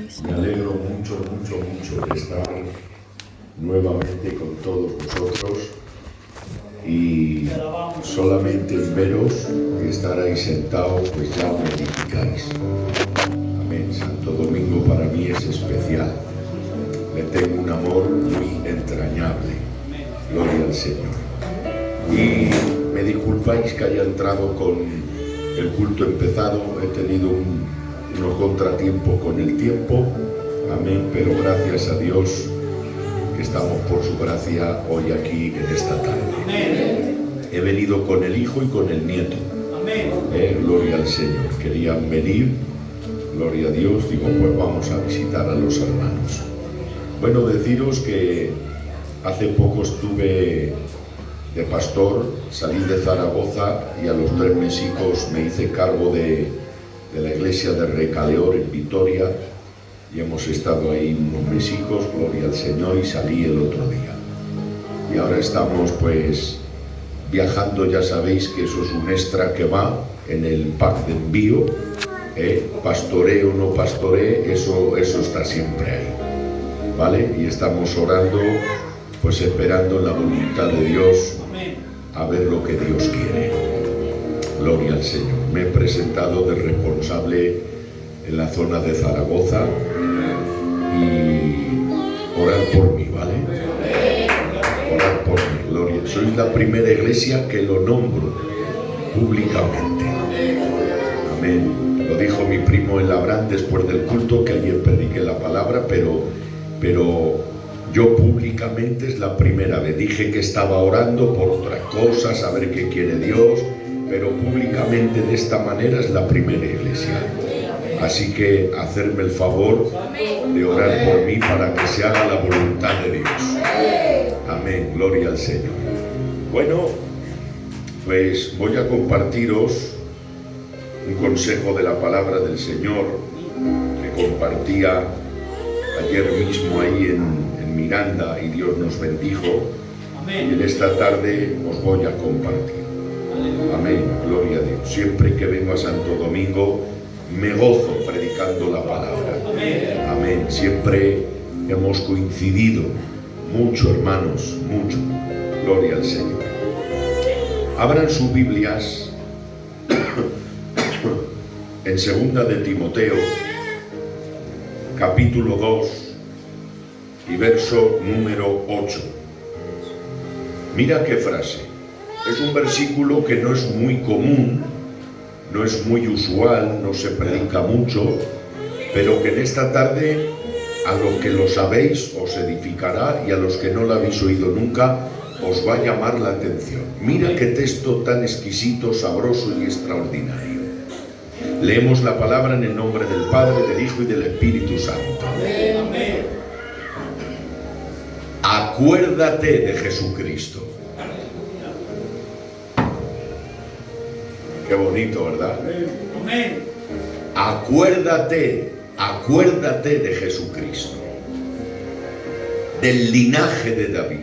Me alegro mucho, mucho, mucho de estar nuevamente con todos vosotros y solamente en veros y estar ahí sentado, pues ya me edificáis. Amén. Santo Domingo para mí es especial. Le tengo un amor muy entrañable. Gloria al Señor. Y me disculpáis que haya entrado con el culto empezado. He tenido unos contratiempos con el tiempo. Amén. Pero gracias a Dios que estamos por su gracia hoy aquí en esta tarde. He venido con el hijo y con el nieto. Gloria al Señor. Querían venir. Gloria a Dios. Digo, pues vamos a visitar a los hermanos. Bueno, deciros que hace poco estuve de pastor, salí de Zaragoza y a los 3 mesicos me hice cargo de la iglesia de Recaleor en Vitoria y hemos estado ahí unos mesicos, gloria al Señor, y salí el otro día. Y ahora estamos pues viajando, ya sabéis que eso es un extra que va en el pack de envío, pastoree o no pastoree, eso está siempre ahí, ¿vale? Y estamos orando, pues esperando la voluntad de Dios, a ver lo que Dios quiere. Gloria al Señor. Me he presentado de responsable en la zona de Zaragoza y orar por mí, ¿vale? Orar por mí, gloria. Sois la primera iglesia que lo nombro públicamente. Amén. Lo dijo mi primo El Labrán después del culto, que ayer prediqué la palabra, pero yo públicamente es la primera vez. Dije que estaba orando por otras cosas, a ver qué quiere Dios, pero públicamente de esta manera es la primera iglesia. Así que hacerme el favor de orar por mí para que se haga la voluntad de Dios. Amén, gloria al Señor. Bueno, pues voy a compartiros un consejo de la palabra del Señor que compartía ayer mismo ahí en Miranda y Dios nos bendijo. Amén. Y en esta tarde os voy a compartir. Amén, gloria a Dios. Siempre que vengo a Santo Domingo me gozo predicando la palabra. Amén. Amén. Siempre hemos coincidido mucho, hermanos, mucho. Gloria al Señor. Abran sus Biblias en 2 de Timoteo, capítulo 2 y verso número 8. Mira qué frase. Es un versículo que no es muy común, no es muy usual, no se predica mucho, pero que en esta tarde a los que lo sabéis os edificará y a los que no lo habéis oído nunca os va a llamar la atención. Mira qué texto tan exquisito, sabroso y extraordinario. Leemos la palabra en el nombre del Padre, del Hijo y del Espíritu Santo. Amén. Acuérdate de Jesucristo. Qué bonito, ¿verdad? Amén. Acuérdate de Jesucristo, del linaje de David,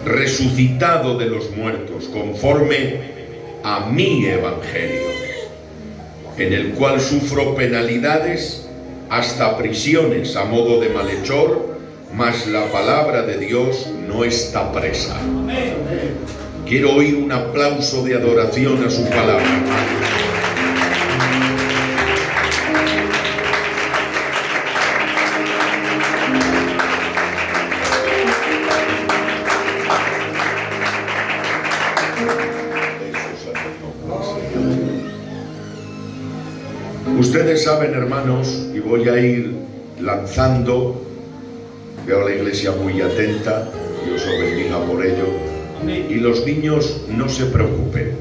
resucitado de los muertos, conforme a mi evangelio, en el cual sufro penalidades hasta prisiones a modo de malhechor, mas la palabra de Dios no está presa. Quiero oír un aplauso de adoración a su palabra. Ustedes saben, hermanos, y voy a ir lanzando. Veo a la iglesia muy atenta, Dios os bendiga por ello. Y los niños no se preocupen,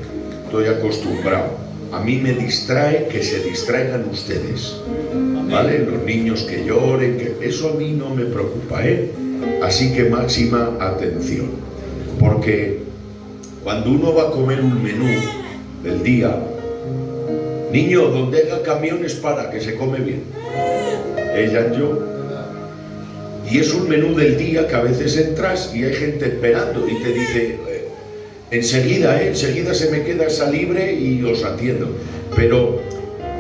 estoy acostumbrado. A mí me distrae que se distraigan ustedes, ¿vale? Los niños que lloren, eso a mí no me preocupa, Así que máxima atención, porque cuando uno va a comer un menú del día, niño, donde haya camiones para que se come bien. Ella y yo. Y es un menú del día que a veces entras y hay gente esperando y te dice, enseguida se me queda esa libre y os atiendo. Pero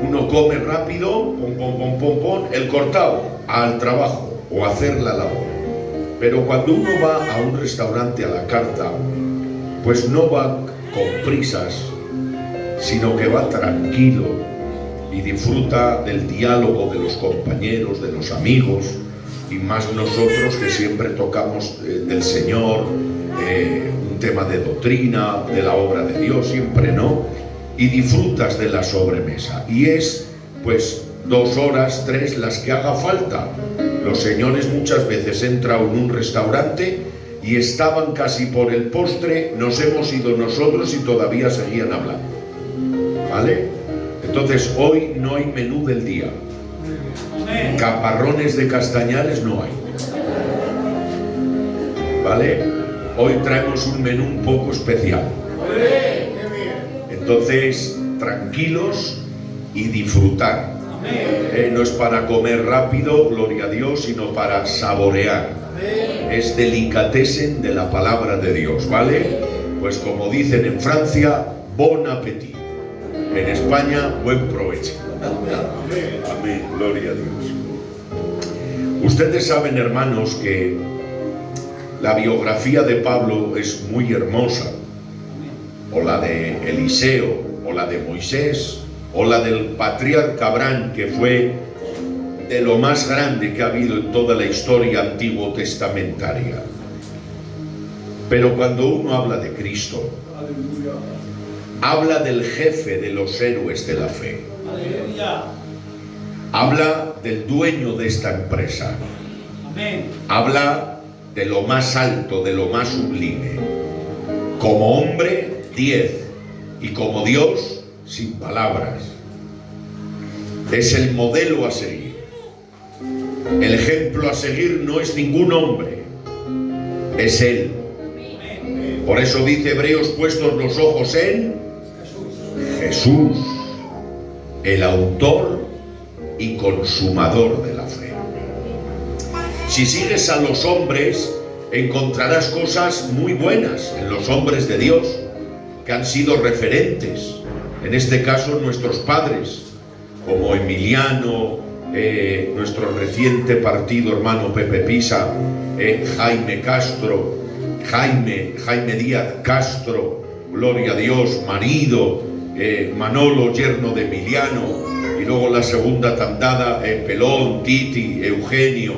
Uno come rápido, pom, pom, pom, pom, pom, el cortado, al trabajo o a hacer la labor. Pero cuando uno va a un restaurante a la carta, pues no va con prisas, sino que va tranquilo y disfruta del diálogo de los compañeros, de los amigos, y más nosotros que siempre tocamos del Señor, un tema de doctrina, de la obra de Dios, siempre, ¿no? Y disfrutas de la sobremesa. Y es, pues, 2 horas, 3, las que haga falta. Los señores muchas veces entran en un restaurante y estaban casi por el postre, nos hemos ido nosotros y todavía seguían hablando. ¿Vale? Entonces, hoy no hay menú del día. Caparrones de Castañares no hay. ¿Vale? Hoy traemos un menú un poco especial. Entonces, tranquilos y disfrutar. No es para comer rápido, gloria a Dios, sino para saborear. Es delicatessen de la palabra de Dios, ¿vale? Pues como dicen en Francia, bon appétit. En España, buen provecho. Amén, gloria a Dios. Ustedes saben, hermanos, que la biografía de Pablo es muy hermosa, o la de Eliseo, o la de Moisés, o la del patriarca Abraham, que fue de lo más grande que ha habido en toda la historia antiguo testamentaria. Pero cuando uno habla de Cristo, habla del jefe de los héroes de la fe. Habla del dueño de esta empresa. Habla de lo más alto, de lo más sublime. Como hombre, 10, y como Dios, sin palabras. Es el modelo a seguir. El ejemplo a seguir no es ningún hombre, es Él. Por eso dice Hebreos, puestos los ojos en Jesús, el autor y consumador de la fe. Si sigues a los hombres, encontrarás cosas muy buenas en los hombres de Dios, que han sido referentes, en este caso nuestros padres, como Emiliano, nuestro reciente partido hermano Pepe Pisa, Jaime Castro, Jaime Díaz Castro, gloria a Dios, marido, Manolo, yerno de Emiliano, y luego la segunda tandada, Pelón, Titi, Eugenio,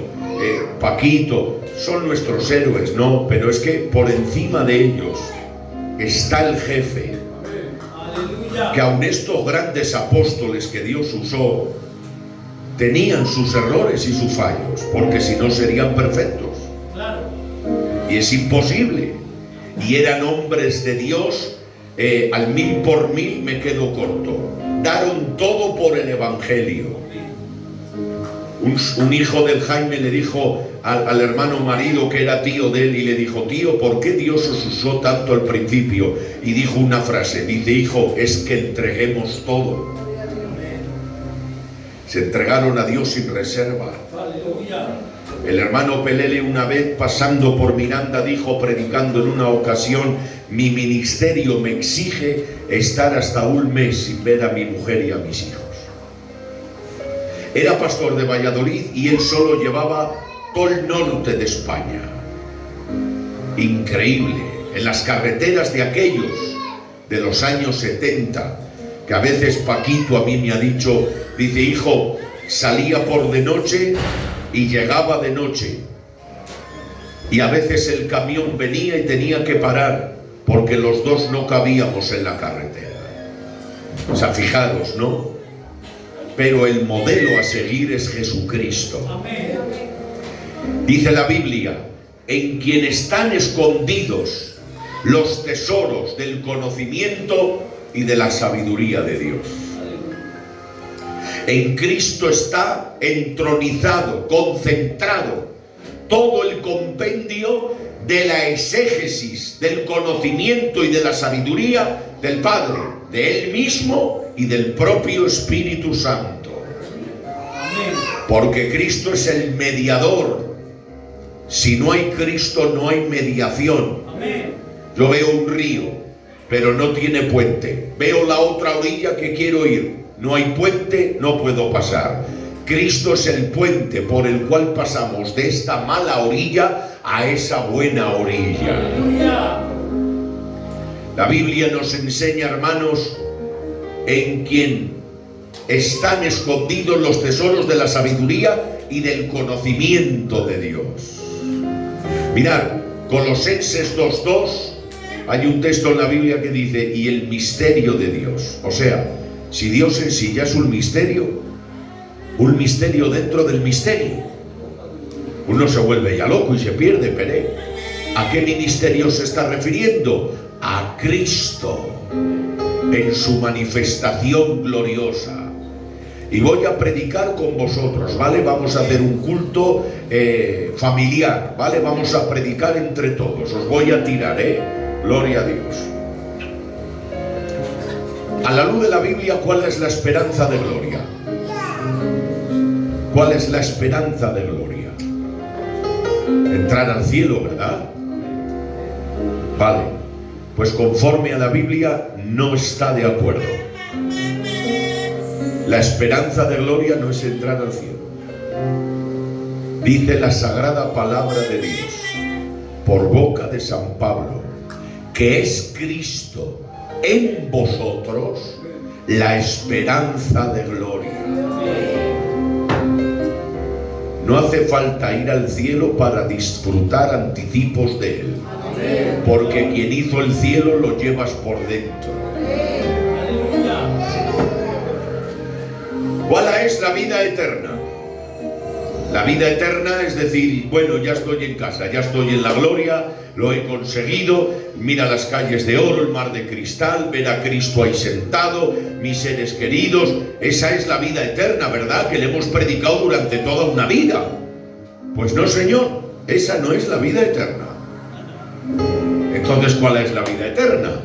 Paquito, son nuestros héroes, ¿no? Pero es que por encima de ellos está el jefe, que aun estos grandes apóstoles que Dios usó, tenían sus errores y sus fallos, porque si no serían perfectos. Y es imposible. Y eran hombres de Dios, al 1000 por 1000 me quedo corto. Daron todo por el Evangelio. Un hijo del Jaime le dijo al hermano marido, que era tío de él, y le dijo: tío, ¿por qué Dios os usó tanto al principio? Y dijo una frase, dice: hijo, es que entreguemos todo. Se entregaron a Dios sin reserva. El hermano Pelele, una vez pasando por Miranda, dijo, predicando en una ocasión: mi ministerio me exige estar hasta un mes sin ver a mi mujer y a mis hijos. Era pastor de Valladolid y él solo llevaba todo el norte de España. Increíble. En las carreteras de aquellos, de los años 70, que a veces Paquito a mí me ha dicho, dice: hijo, salía por de noche y llegaba de noche. Y a veces el camión venía y tenía que parar, porque los dos no cabíamos en la carretera. O sea, fijaros, ¿no? Pero el modelo a seguir es Jesucristo. Dice la Biblia: en quien están escondidos los tesoros del conocimiento y de la sabiduría de Dios. En Cristo está entronizado, concentrado todo el compendio de la exégesis, del conocimiento y de la sabiduría del Padre, de Él mismo y del propio Espíritu Santo. Porque Cristo es el mediador. Si no hay Cristo, no hay mediación. Yo veo un río, pero no tiene puente. Veo la otra orilla que quiero ir, no hay puente, no puedo pasar. Cristo es el puente por el cual pasamos de esta mala orilla a esa buena orilla. La Biblia nos enseña, hermanos, en quien están escondidos los tesoros de la sabiduría y del conocimiento de Dios. Mirad, Colosenses 2:2, hay un texto en la Biblia que dice, y el misterio de Dios. O sea, si Dios en sí ya es un misterio dentro del misterio, uno se vuelve ya loco y se pierde. Pero ¿a qué ministerio se está refiriendo? A Cristo en su manifestación gloriosa. Y voy a predicar con vosotros, ¿vale? Vamos a hacer un culto familiar, ¿vale? Vamos a predicar entre todos. Os voy a tirar, Gloria a Dios. A la luz de la Biblia, ¿cuál es la esperanza de gloria? ¿Cuál es la esperanza de gloria? Entrar al cielo, ¿verdad? Vale, pues conforme a la Biblia no está de acuerdo. La esperanza de gloria no es entrar al cielo. Dice la sagrada palabra de Dios, por boca de San Pablo, que es Cristo en vosotros la esperanza de gloria. No hace falta ir al cielo para disfrutar anticipos de él, porque quien hizo el cielo lo llevas por dentro. ¿Cuál es la vida eterna? La vida eterna es decir, bueno, ya estoy en casa, ya estoy en la gloria, lo he conseguido, mira las calles de oro, el mar de cristal, ver a Cristo ahí sentado, mis seres queridos. Esa es la vida eterna, ¿verdad? Que le hemos predicado durante toda una vida. Pues no, Señor, esa no es la vida eterna. Entonces, ¿cuál es la vida eterna?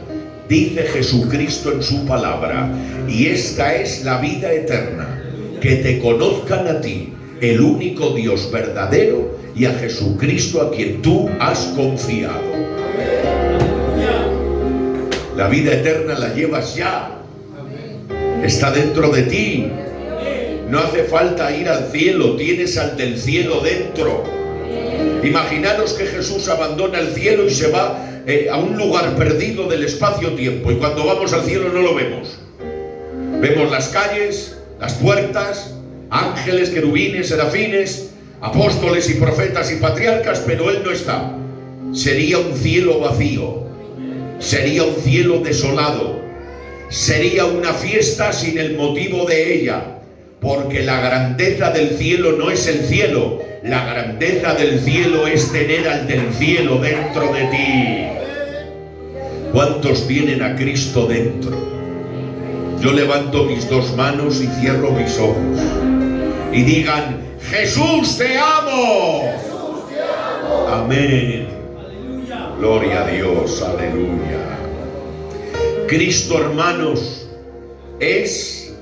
Dice Jesucristo en su palabra, y esta es la vida eterna, que te conozcan a ti, el único Dios verdadero, y a Jesucristo a quien tú has confiado. La vida eterna la llevas ya, está dentro de ti. No hace falta ir al cielo, tienes al del cielo dentro. Imaginaros que Jesús abandona el cielo y se va a un lugar perdido del espacio-tiempo, y cuando vamos al cielo no lo vemos. Vemos las calles, las puertas, ángeles, querubines, serafines, apóstoles y profetas y patriarcas, pero Él no está. Sería un cielo vacío, sería un cielo desolado, sería una fiesta sin el motivo de ella, porque la grandeza del cielo no es el cielo, la grandeza del cielo es tener al del cielo dentro de ti. ¿Cuántos tienen a Cristo dentro? Yo levanto mis dos manos y cierro mis ojos y digan, Jesús te amo. Jesús te amo. Amén. Aleluya. Gloria a Dios, aleluya. Cristo, hermanos, es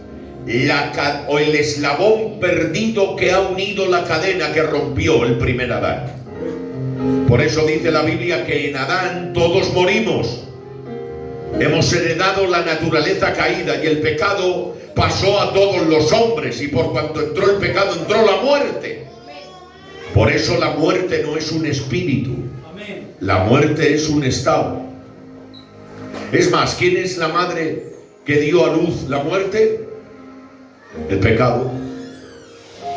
el eslabón perdido que ha unido la cadena que rompió el primer Adán. Por eso dice la Biblia que en Adán todos morimos. Hemos heredado la naturaleza caída y el pecado pasó a todos los hombres, y por cuanto entró el pecado entró la muerte. Por eso la muerte no es un espíritu, la muerte es un estado. Es más, ¿quién es la madre que dio a luz la muerte? El pecado.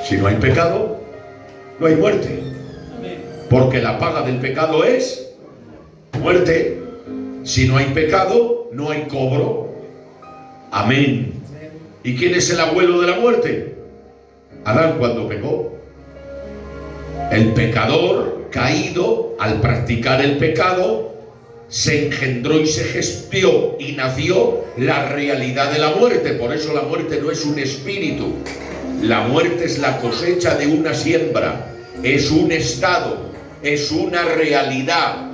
Si no hay pecado, no hay muerte, porque la paga del pecado es muerte. Si no hay pecado, no hay cobro. Amén. ¿Y quién es el abuelo de la muerte? Adán, cuando pecó. El pecador caído, al practicar el pecado, se engendró y se gestió y nació la realidad de la muerte. Por eso la muerte no es un espíritu. La muerte es la cosecha de una siembra, es un estado, es una realidad.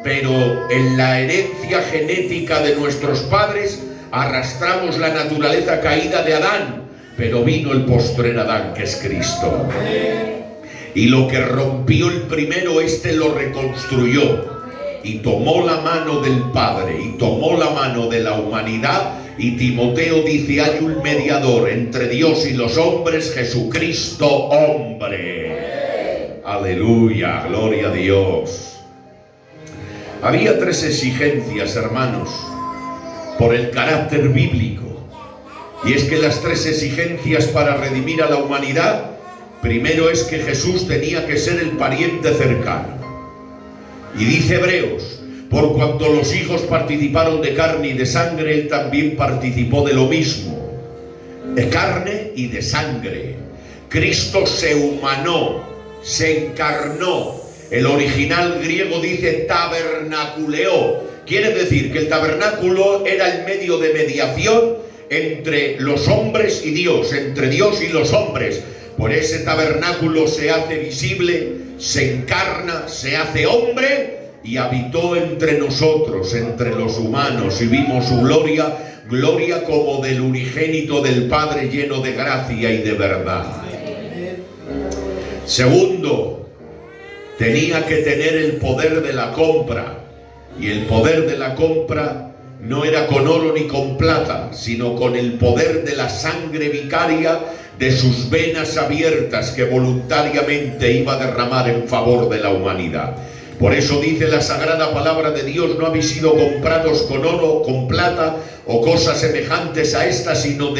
Pero en la herencia genética de nuestros padres arrastramos la naturaleza caída de Adán, pero vino el postrer Adán, que es Cristo. Y lo que rompió el primero, este lo reconstruyó. Y tomó la mano del Padre y tomó la mano de la humanidad Y Timoteo dice, hay un mediador entre Dios y los hombres, Jesucristo hombre. Aleluya, gloria a Dios. Había 3 exigencias, hermanos, por el carácter bíblico. Y es que las 3 exigencias para redimir a la humanidad, primero es que Jesús tenía que ser el pariente cercano. Y dice Hebreos, por cuanto los hijos participaron de carne y de sangre, él también participó de lo mismo, de carne y de sangre. Cristo se humanó, se encarnó. El original griego dice tabernaculeó. Quiere decir que el tabernáculo era el medio de mediación entre los hombres y Dios, entre Dios y los hombres. Por ese tabernáculo se hace visible, se encarna, se hace hombre y habitó entre nosotros, entre los humanos, y vimos su gloria, gloria como del unigénito del Padre, lleno de gracia y de verdad. Segundo, tenía que tener el poder de la compra, y el poder de la compra no era con oro ni con plata, sino con el poder de la sangre vicaria de sus venas abiertas que voluntariamente iba a derramar en favor de la humanidad. Por eso dice la sagrada palabra de Dios, no habéis sido comprados con oro, con plata o cosas semejantes a estas, sino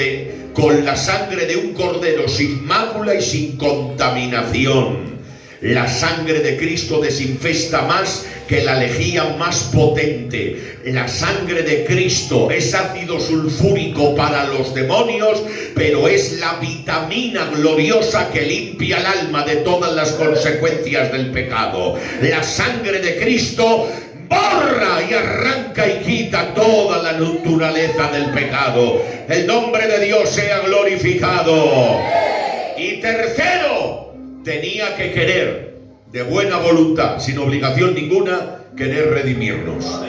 con la sangre de un cordero sin mácula y sin contaminación. La sangre de Cristo desinfesta más que la lejía más potente. La sangre de Cristo es ácido sulfúrico para los demonios, pero es la vitamina gloriosa que limpia el alma de todas las consecuencias del pecado. La sangre de Cristo borra y arranca y quita toda la naturaleza del pecado. El nombre de Dios sea glorificado. Y tercero, tenía que querer de buena voluntad, sin obligación ninguna, querer redimirnos.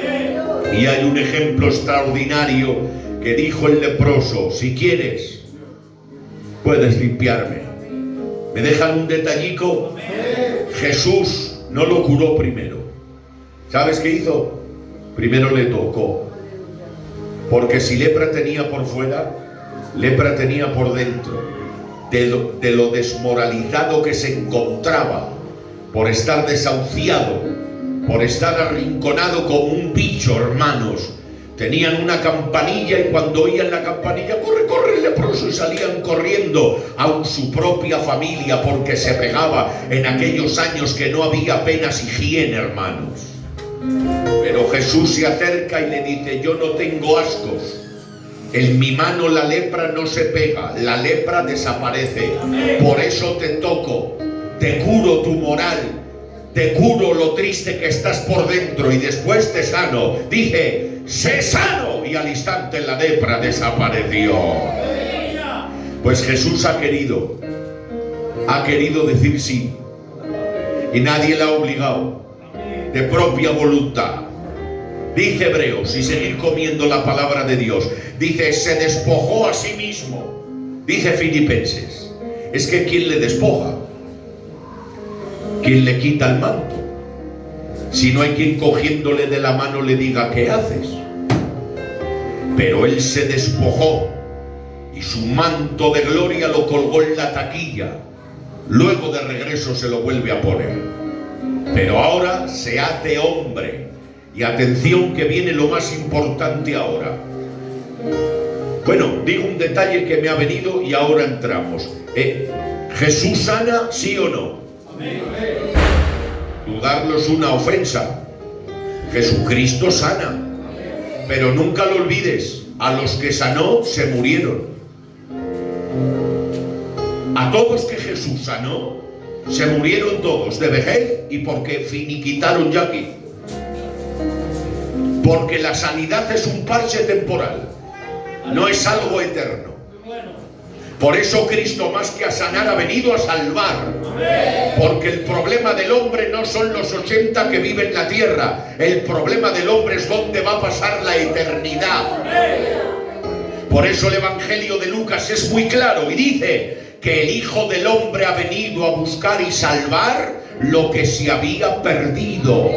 Y hay un ejemplo extraordinario que dijo el leproso: si quieres, puedes limpiarme. ¿Me dejan un detallico? Jesús no lo curó primero. ¿Sabes qué hizo? Primero le tocó. Porque si lepra tenía por fuera, lepra tenía por dentro. De lo desmoralizado que se encontraba, por estar desahuciado, por estar arrinconado como un bicho, hermanos. Tenían una campanilla y cuando oían la campanilla, corre, corre el leproso, y salían corriendo, aun su propia familia, porque se pegaba en aquellos años que no había apenas higiene, hermanos. Pero Jesús se acerca y le dice: yo no tengo ascos. En mi mano la lepra no se pega, la lepra desaparece. Por eso te toco, te curo tu moral, te curo lo triste que estás por dentro y después te sano. Dije: sé sano, y al instante la lepra desapareció. Pues Jesús ha querido decir sí, y nadie la ha obligado, de propia voluntad. Dice Hebreos, y seguir comiendo la palabra de Dios, dice: se despojó a sí mismo. Dice Filipenses, es que ¿quién le despoja? ¿Quién le quita el manto? Si no hay quien cogiéndole de la mano le diga: ¿qué haces? Pero él se despojó y su manto de gloria lo colgó en la taquilla. Luego de regreso se lo vuelve a poner. Pero ahora se hace hombre. Y atención, que viene lo más importante ahora. Bueno, digo un detalle que me ha venido y ahora entramos. ¿Jesús sana, sí o no? Amén. Dudarlo es una ofensa. Jesucristo sana. Pero nunca lo olvides, a los que sanó se murieron. A todos que Jesús sanó, se murieron todos de vejez y porque finiquitaron ya aquí. Porque la sanidad es un parche temporal, no es algo eterno. Por eso Cristo, más que a sanar, ha venido a salvar. Porque el problema del hombre no son los 80 que viven en la tierra. El problema del hombre es dónde va a pasar la eternidad. Por eso el Evangelio de Lucas es muy claro y dice que el Hijo del Hombre ha venido a buscar y salvar lo que se había perdido.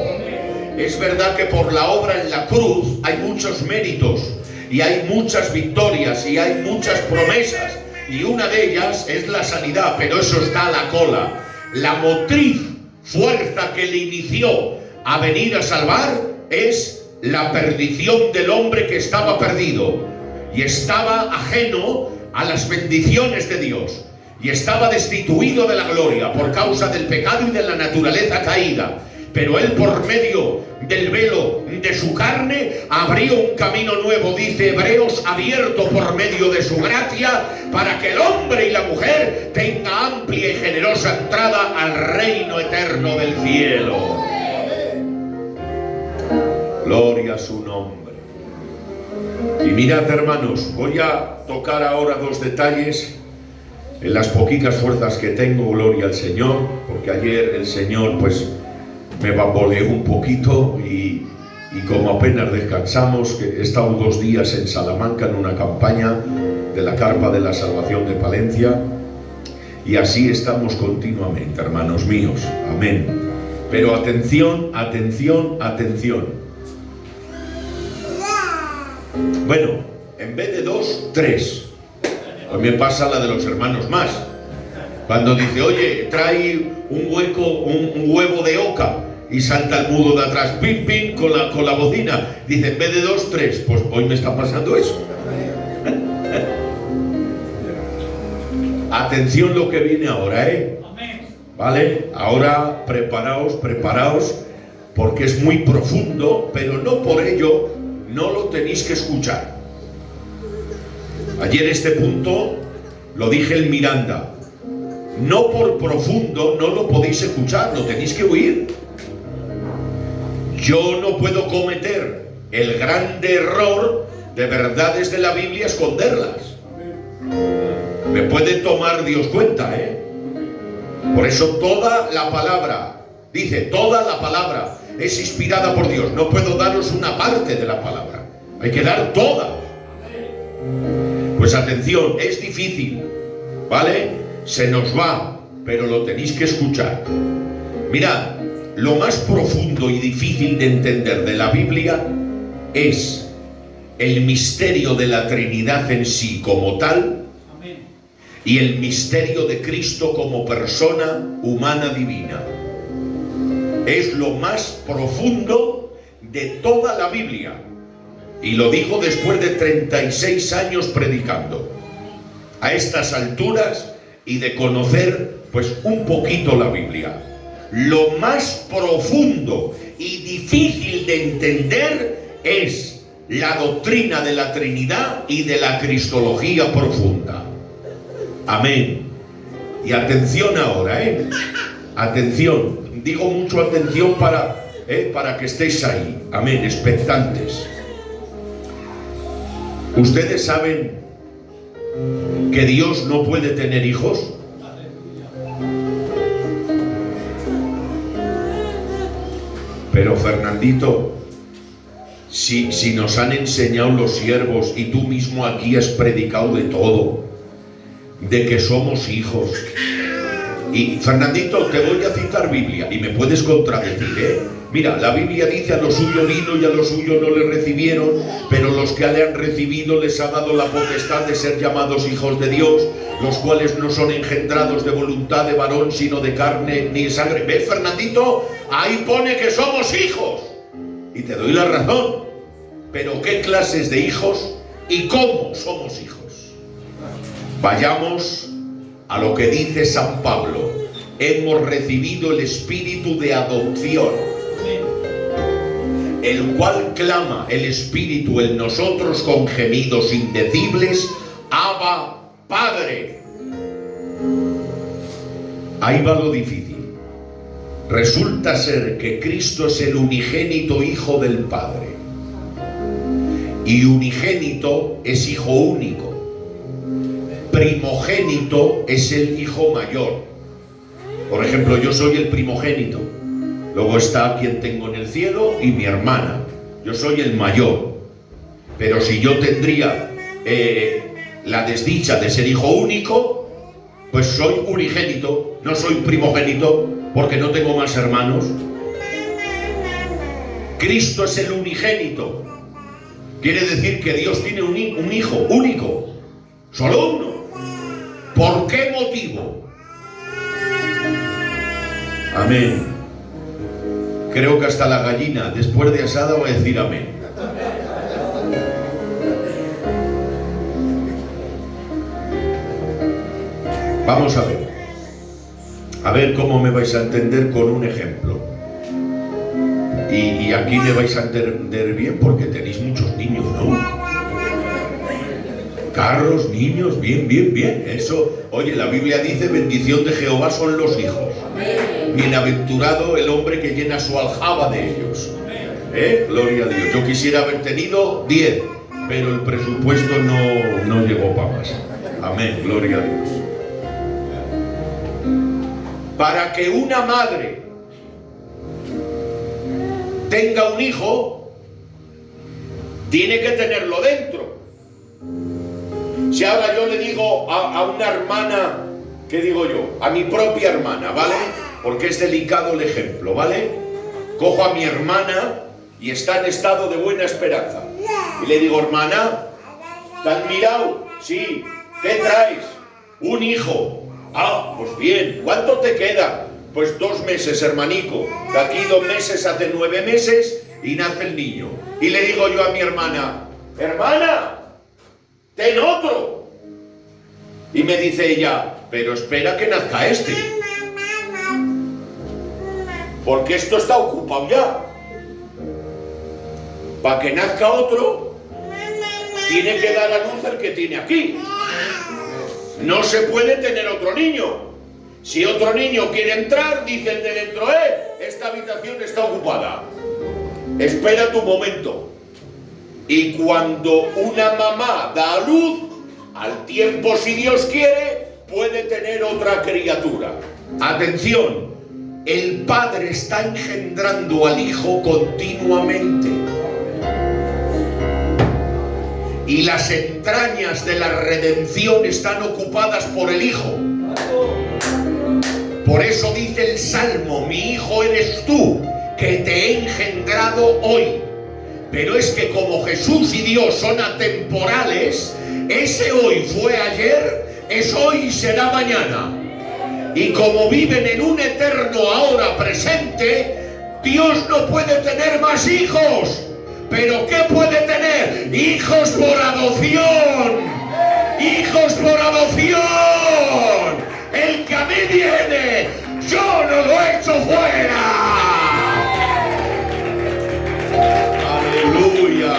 Es verdad que por la obra en la cruz hay muchos méritos. y hay muchas victorias y hay muchas promesas, y una de ellas es la sanidad, pero eso está a la cola. La motriz fuerza que le inició a venir a salvar es la perdición del hombre que estaba perdido y estaba ajeno a las bendiciones de Dios y estaba destituido de la gloria por causa del pecado y de la naturaleza caída. Pero Él, por medio del velo de su carne, abrió un camino nuevo, dice Hebreos, abierto por medio de su gracia, para que el hombre y la mujer tenga amplia y generosa entrada al reino eterno del cielo. Gloria a su nombre. Y mirad, hermanos, voy a tocar ahora dos detalles en las poquitas fuerzas que tengo, gloria al Señor, porque ayer el Señor pues me bamboleó un poquito y como apenas descansamos, que he estado 2 días en Salamanca en una campaña de la Carpa de la Salvación de Palencia, y así estamos continuamente, hermanos míos, amén. Pero atención, atención, atención. Bueno, en vez de 2, 3. Hoy me pasa la de los hermanos más. Cuando dice, oye, trae un huevo de oca, y salta el mudo de atrás, pim, pim, con la bocina. Dice, en vez de 2, 3. Pues hoy me está pasando eso. Atención lo que viene ahora, ¿vale? Ahora preparaos, porque es muy profundo, pero no por ello no lo tenéis que escuchar. Ayer este punto lo dije en Miranda. No por profundo no lo podéis escuchar, lo tenéis que oír. Yo no puedo cometer el grande error de verdades de la Biblia esconderlas. Me puede tomar Dios cuenta, Por eso toda la palabra, dice, toda la palabra es inspirada por Dios. No puedo daros una parte de la palabra, hay que dar toda. Pues atención, es difícil, ¿vale? Se nos va, pero lo tenéis que escuchar. Mirad, lo más profundo y difícil de entender de la Biblia es el misterio de la Trinidad en sí como tal, y el misterio de Cristo como persona humana divina. Es lo más profundo de toda la Biblia. Y lo digo después de 36 años predicando. A estas alturas y de conocer pues un poquito la Biblia. Lo más profundo y difícil de entender es la doctrina de la Trinidad y de la cristología profunda. Amén. Y atención ahora, atención. Digo mucho atención para que estéis ahí. Amén, expectantes. ¿Ustedes saben que Dios no puede tener hijos? Pero Fernandito, si nos han enseñado los siervos y tú mismo aquí has predicado de todo, de que somos hijos. Y Fernandito, te voy a citar Biblia y me puedes contradecir, Mira, la Biblia dice, a lo suyo vino y a lo suyo no le recibieron, pero los que le han recibido les ha dado la potestad de ser llamados hijos de Dios, los cuales no son engendrados de voluntad de varón, sino de carne ni de sangre. ¿Ves, Fernandito? Ahí pone que somos hijos. Y te doy la razón. Pero ¿qué clases de hijos y cómo somos hijos? Vayamos a lo que dice San Pablo. Hemos recibido el espíritu de adopción, el cual clama el Espíritu en nosotros con gemidos indecibles, Abba, Padre. Ahí va lo difícil. Resulta ser que Cristo es el unigénito Hijo del Padre. Y unigénito es hijo único. Primogénito es el hijo mayor. Por ejemplo, yo soy el primogénito. Luego está quien tengo en el cielo y mi hermana. Yo soy el mayor. Pero si yo tendría la desdicha de ser hijo único, pues soy unigénito, no soy primogénito, porque no tengo más hermanos. Cristo es el unigénito. Quiere decir que Dios tiene un hijo único, solo uno. ¿Por qué motivo? Amén. Creo que hasta la gallina, después de asada, va a decir amén. Vamos a ver. A ver cómo me vais a entender con un ejemplo. Y aquí me vais a entender bien porque tenéis muchos niños, ¿no? Carros, niños, bien, bien, bien. Eso, oye, la Biblia dice, bendición de Jehová son los hijos. Bienaventurado el hombre que llena su aljaba de ellos. Gloria a Dios. Yo quisiera haber tenido 10, pero el presupuesto no llegó para más. Amén, gloria a Dios. Para que una madre tenga un hijo, tiene que tenerlo dentro. Si ahora yo le digo a una hermana, ¿qué digo yo? A mi propia hermana, ¿vale? Porque es delicado el ejemplo, ¿vale? Cojo a mi hermana y está en estado de buena esperanza. Y le digo, hermana, ¿te has mirado? Sí. ¿Qué traes? Un hijo. Ah, pues bien. ¿Cuánto te queda? Pues 2 meses, hermanico. De aquí 2 meses hace 9 meses y nace el niño. Y le digo yo a mi hermana, hermana, ten otro. Y me dice ella, pero espera que nazca este. Porque esto está ocupado ya. Para que nazca otro, tiene que dar a luz el que tiene aquí. No se puede tener otro niño. Si otro niño quiere entrar, dice el de dentro, esta habitación está ocupada. Espera tu momento. Y cuando una mamá da a luz, al tiempo, si Dios quiere, puede tener otra criatura. Atención, el padre está engendrando al hijo continuamente. Y las entrañas de la redención están ocupadas por el hijo. Por eso dice el Salmo, mi hijo eres tú, que te he engendrado hoy. Pero es que como Jesús y Dios son atemporales, ese hoy fue ayer, es hoy y será mañana. Y como viven en un eterno ahora presente, Dios no puede tener más hijos. ¿Pero qué puede tener? Hijos por adopción. Hijos por adopción. El que a mí viene, yo no lo echo fuera. Aleluya.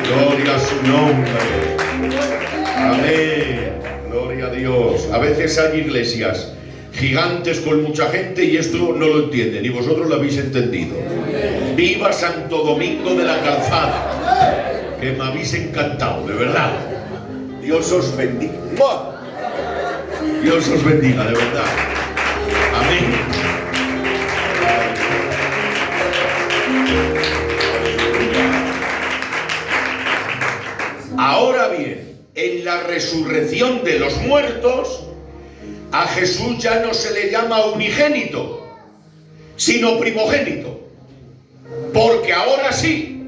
Gloria a su nombre. Amén. Gloria a Dios. A veces hay iglesias gigantes con mucha gente y esto no lo entienden. Y vosotros lo habéis entendido. ¡Viva Santo Domingo de la Calzada! Que me habéis encantado, de verdad. Dios os bendiga. Dios os bendiga, de verdad. Amén. Ahora bien, en la resurrección de los muertos, a Jesús ya no se le llama unigénito, sino primogénito. Porque ahora sí,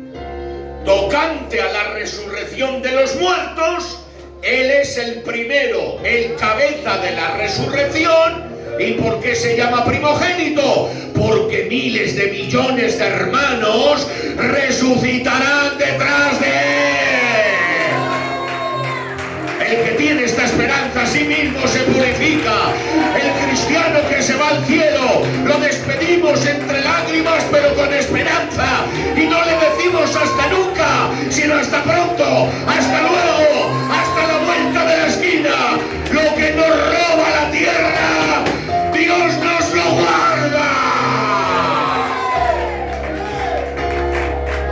tocante a la resurrección de los muertos, Él es el primero, el cabeza de la resurrección. ¿Y por qué se llama primogénito? Porque miles de millones de hermanos resucitarán detrás de Él. El que tiene esta esperanza a sí mismo se purifica. El cristiano que se va al cielo, lo despedimos entre lágrimas pero con esperanza. Y no le decimos hasta nunca, sino hasta pronto, hasta luego, hasta la vuelta de la esquina. Lo que nos roba la tierra, Dios nos lo guarda.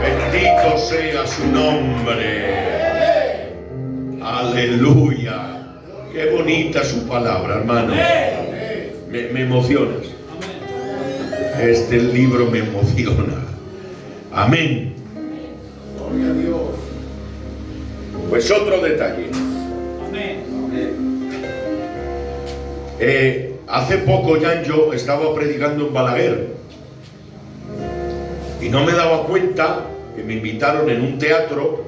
Bendito sea su nombre. Aleluya. Qué bonita su palabra, hermano. Me emocionas. Este libro me emociona. Amén. Gloria a Dios. Pues otro detalle. Hace poco, yo estaba predicando en Balaguer y no me daba cuenta que me invitaron en un teatro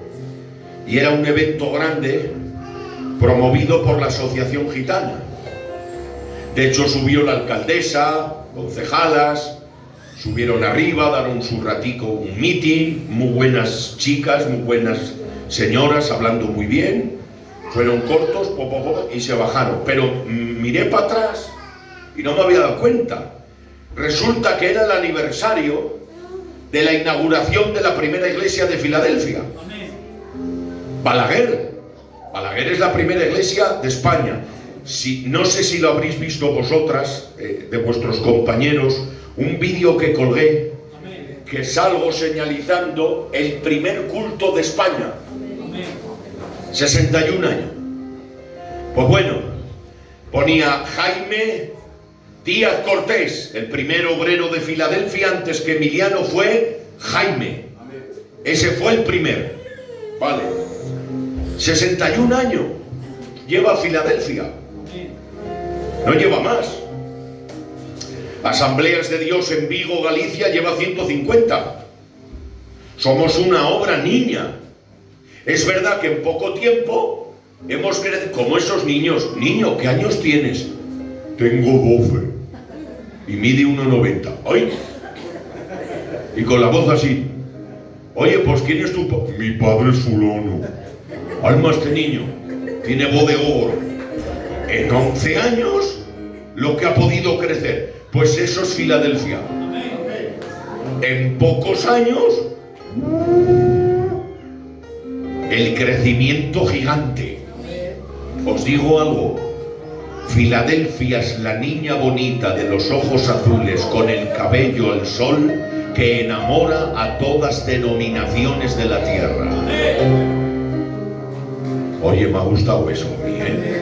y era un evento grande promovido por la Asociación Gitana. De hecho, subió la alcaldesa, concejalas, subieron arriba, daron su ratico un meeting, muy buenas chicas, muy buenas señoras, hablando muy bien. Fueron cortos, y se bajaron. Pero miré para atrás y no me había dado cuenta. Resulta que era el aniversario de la inauguración de la primera iglesia de Filadelfia. Balaguer. Balaguer es la primera iglesia de España. No sé si lo habréis visto vosotras, de vuestros compañeros, un vídeo que colgué, que salgo señalizando el primer culto de España. 61 años. Pues bueno, ponía Jaime Díaz Cortés, el primer obrero de Filadelfia, antes que Emiliano fue Jaime. Ese fue el primer. Vale. 61 años lleva Filadelfia. No lleva más. Asambleas de Dios en Vigo, Galicia, lleva 150. Somos una obra niña. Es verdad que en poco tiempo hemos crecido como esos niños. Niño, ¿qué años tienes? Tengo 12. Y mide 1,90. ¡Ay! Y con la voz así. Oye, pues ¿quién es tu padre? Mi padre es fulano. Alma, este niño tiene voz de oro. En 11 años, lo que ha podido crecer. Pues eso es Filadelfia. En pocos años, el crecimiento gigante. Os digo algo. Filadelfia es la niña bonita de los ojos azules con el cabello al sol que enamora a todas denominaciones de la tierra. Oye, me ha gustado eso a mí, ¿eh?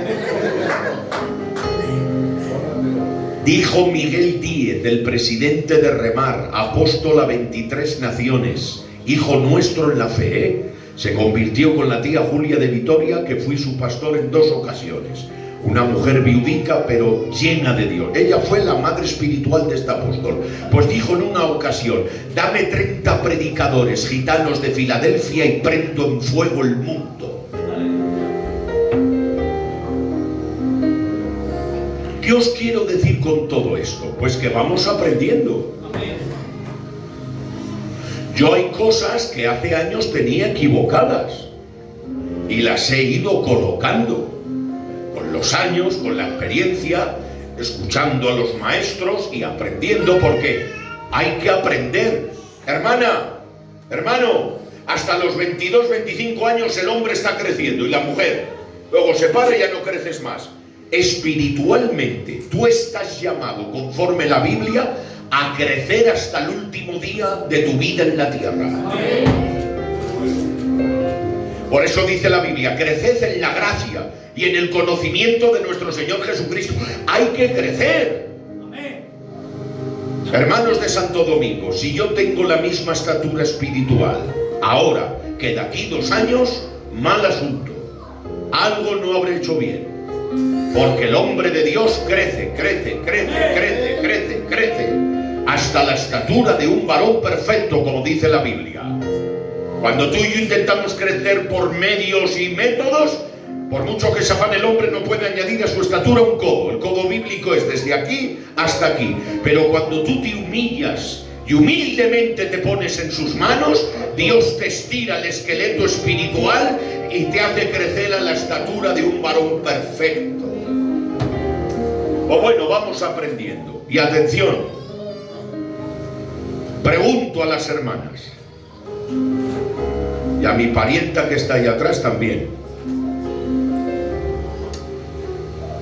Dijo Miguel Díez, el presidente de Remar, apóstol a 23 naciones, hijo nuestro en la fe, ¿eh? Se convirtió con la tía Julia de Vitoria, que fui su pastor en 2 ocasiones. Una mujer viudica, pero llena de Dios. Ella fue la madre espiritual de este apóstol. Pues dijo en una ocasión: dame 30 predicadores gitanos de Filadelfia y prendo en fuego el mundo. ¿Qué os quiero decir con todo esto? Pues que vamos aprendiendo. Yo hay cosas que hace años tenía equivocadas y las he ido colocando con los años, con la experiencia, escuchando a los maestros y aprendiendo, porque hay que aprender. Hermana, hermano, hasta los 22, 25 años el hombre está creciendo y la mujer. Luego se para y ya no creces más. Espiritualmente, tú estás llamado, conforme la Biblia, a crecer hasta el último día de tu vida en la tierra. Por eso dice la Biblia: creced en la gracia y en el conocimiento de nuestro Señor Jesucristo. Hay que crecer. Hermanos de Santo Domingo, si yo tengo la misma estatura espiritual ahora que de aquí 2 años, mal asunto. Algo no habré hecho bien. Porque el hombre de Dios crece, crece, crece, crece, crece, crece, hasta la estatura de un varón perfecto, como dice la Biblia. Cuando tú y yo intentamos crecer por medios y métodos, por mucho que se afane el hombre, no puede añadir a su estatura un codo. El codo bíblico es desde aquí hasta aquí. Pero cuando tú te humillas y humildemente te pones en sus manos, Dios te estira el esqueleto espiritual y te hace crecer a la estatura de un varón perfecto. O bueno, vamos aprendiendo. Y atención, pregunto a las hermanas, y a mi parienta que está ahí atrás también: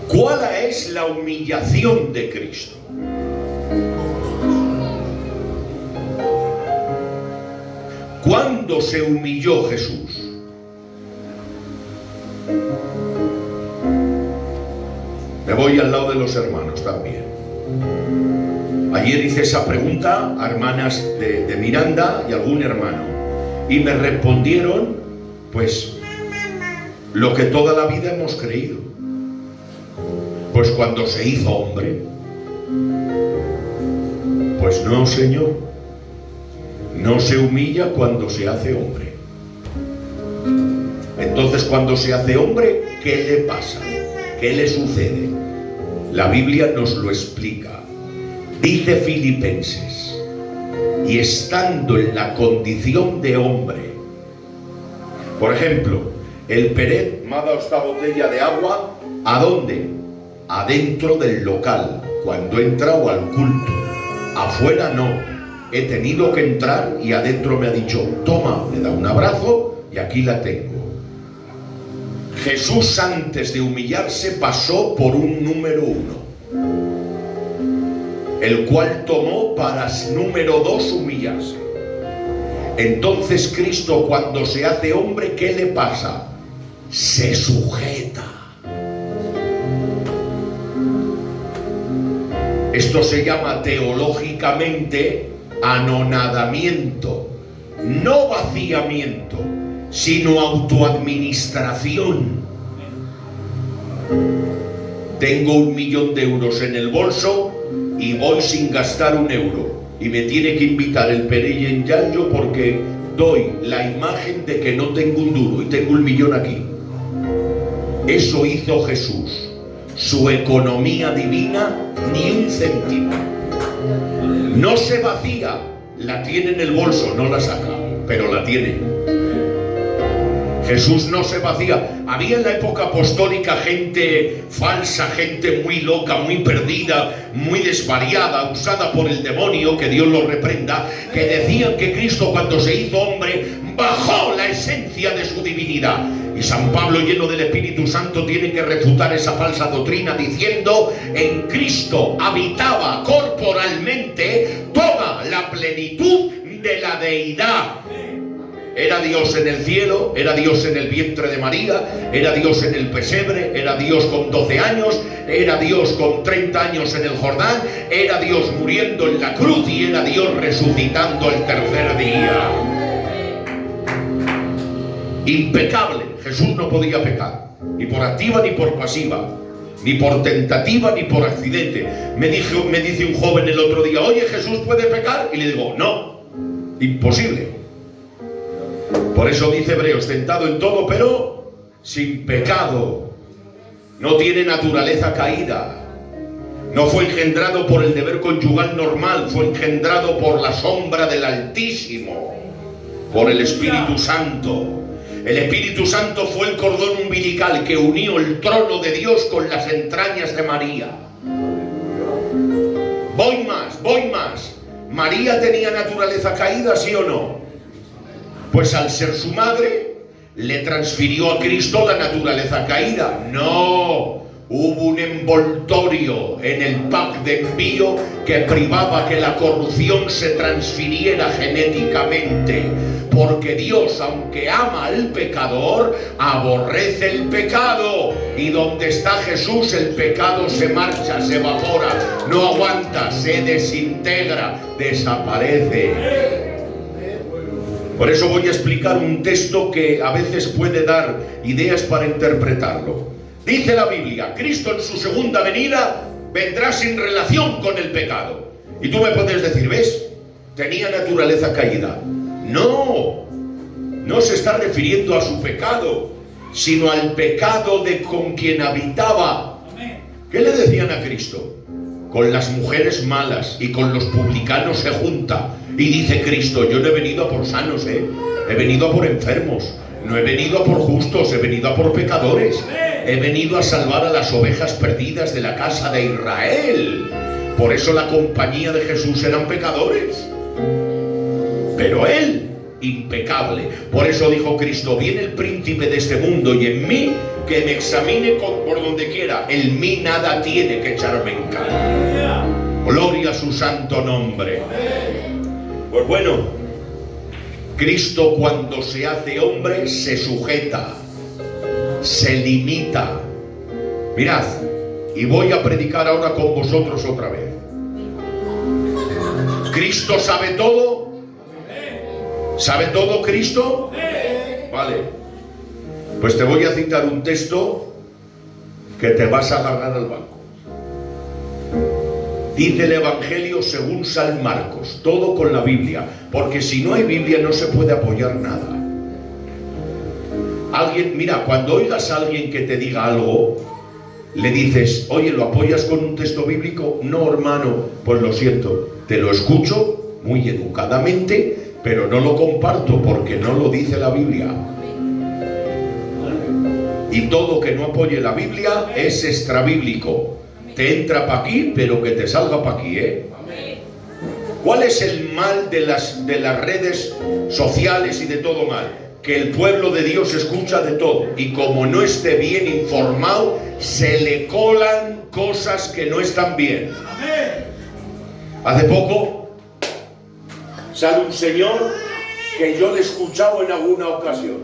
¿cuál es la humillación de Cristo? ¿Cuándo se humilló Jesús? Me voy al lado de los hermanos también. Ayer hice esa pregunta a hermanas de Miranda y algún hermano, y me respondieron pues lo que toda la vida hemos creído. Pues cuando se hizo hombre. Pues no, Señor. No se humilla cuando se hace hombre. Entonces, cuando se hace hombre, ¿qué le pasa? ¿Qué le sucede? La Biblia nos lo explica. Dice Filipenses: y estando en la condición de hombre. Por ejemplo, el Peret me ha dado esta botella de agua. ¿A dónde? Adentro del local, cuando he entrado al culto. Afuera no. He tenido que entrar y adentro me ha dicho: toma, me da un abrazo y aquí la tengo. Jesús, antes de humillarse, pasó por un número 1, el cual tomó para número 2 humillarse. Entonces Cristo, cuando se hace hombre, ¿qué le pasa? Se sujeta. Esto se llama teológicamente anonadamiento, no vaciamiento, sino autoadministración. Tengo 1.000.000 de euros en el bolso y voy sin gastar un euro, y me tiene que invitar el Perelle en Yanyo porque doy la imagen de que no tengo un duro y tengo 1.000.000 aquí. Eso hizo Jesús. Su economía divina, ni un céntimo. No se vacía, la tiene en el bolso, no la saca, pero la tiene. Jesús no se vacía. Había en la época apostólica gente falsa, gente muy loca, muy perdida, muy desvariada, usada por el demonio, que Dios lo reprenda, que decían que Cristo, cuando se hizo hombre, bajó la esencia de su divinidad. Y San Pablo, lleno del Espíritu Santo, tiene que refutar esa falsa doctrina diciendo: en Cristo habitaba corporalmente toda la plenitud de la deidad. Era Dios en el cielo, era Dios en el vientre de María, era Dios en el pesebre, era Dios con 12 años, era Dios con 30 años en el Jordán, era Dios muriendo en la cruz y era Dios resucitando el tercer día. Impecable. Jesús no podía pecar, ni por activa ni por pasiva, ni por tentativa ni por accidente. Me dice un joven el otro día: oye, ¿Jesús puede pecar? Y le digo: no, imposible. Por eso dice Hebreos: tentado en todo, pero sin pecado. No tiene naturaleza caída. No fue engendrado por el deber conyugal normal, fue engendrado por la sombra del Altísimo, por el Espíritu Santo. El Espíritu Santo fue el cordón umbilical que unió el trono de Dios con las entrañas de María. Voy más. ¿María tenía naturaleza caída, sí o no? Pues al ser su madre, le transfirió a Cristo la naturaleza caída. No, hubo un envoltorio en el pack de envío que privaba que la corrupción se transfiriera genéticamente. Porque Dios, aunque ama al pecador, aborrece el pecado. Y donde está Jesús, el pecado se marcha, se evapora, no aguanta, se desintegra, desaparece. Por eso voy a explicar un texto que a veces puede dar ideas para interpretarlo. Dice la Biblia: Cristo en su segunda venida vendrá sin relación con el pecado. Y tú me puedes decir: ¿ves? Tenía naturaleza caída. No se está refiriendo a su pecado, sino al pecado de con quien habitaba. ¿Qué le decían a Cristo? Con las mujeres malas y con los publicanos se junta. Y dice Cristo: yo no he venido a por sanos, he venido a por enfermos. No he venido a por justos, he venido a por pecadores. He venido a salvar a las ovejas perdidas de la casa de Israel. Por eso la compañía de Jesús eran pecadores, pero él impecable. Por eso dijo Cristo: viene el príncipe de este mundo y en mí que me examine por donde quiera. En mí nada tiene que echarme en cara. Gloria a su santo nombre. Pues bueno, Cristo, cuando se hace hombre, se sujeta, se limita. Mirad, y voy a predicar ahora con vosotros otra vez. ¿Cristo sabe todo? ¿Sabe todo Cristo? Vale. Pues te voy a citar un texto que te vas a agarrar al banco. Dice el Evangelio según San Marcos, todo con la Biblia, porque si no hay Biblia no se puede apoyar nada. Mira, cuando oigas a alguien que te diga algo, le dices, oye, ¿lo apoyas con un texto bíblico? No, hermano, pues lo siento, te lo escucho muy educadamente, pero no lo comparto porque no lo dice la Biblia. Y todo que no apoye la Biblia es extrabíblico. Te entra para aquí, pero que te salga para aquí, ¿eh? ¿Cuál es el mal de las redes sociales y de todo mal? Que el pueblo de Dios escucha de todo. Y como no esté bien informado, se le colan cosas que no están bien. Hace poco sale un señor que yo le he escuchado en alguna ocasión,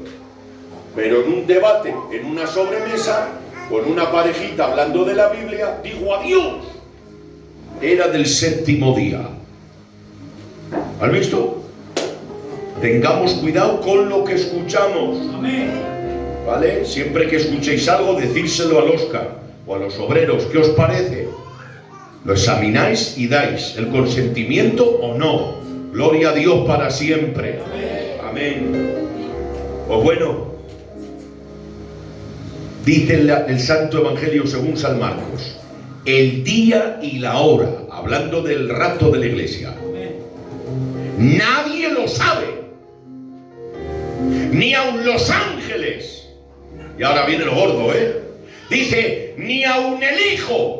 pero en un debate, en una sobremesa, con una parejita hablando de la Biblia, dijo adiós. Era del séptimo día. ¿Has visto? Tengamos cuidado con lo que escuchamos. ¿Vale? Siempre que escuchéis algo, decírselo al Óscar o a los obreros. ¿Qué os parece? Lo examináis y dais el consentimiento o no. Gloria a Dios para siempre. Amén. Pues bueno, dice el Santo Evangelio según San Marcos, el día y la hora, hablando del rapto de la iglesia, nadie lo sabe, ni aun los ángeles. Y ahora viene lo gordo, dice, ni aun el Hijo.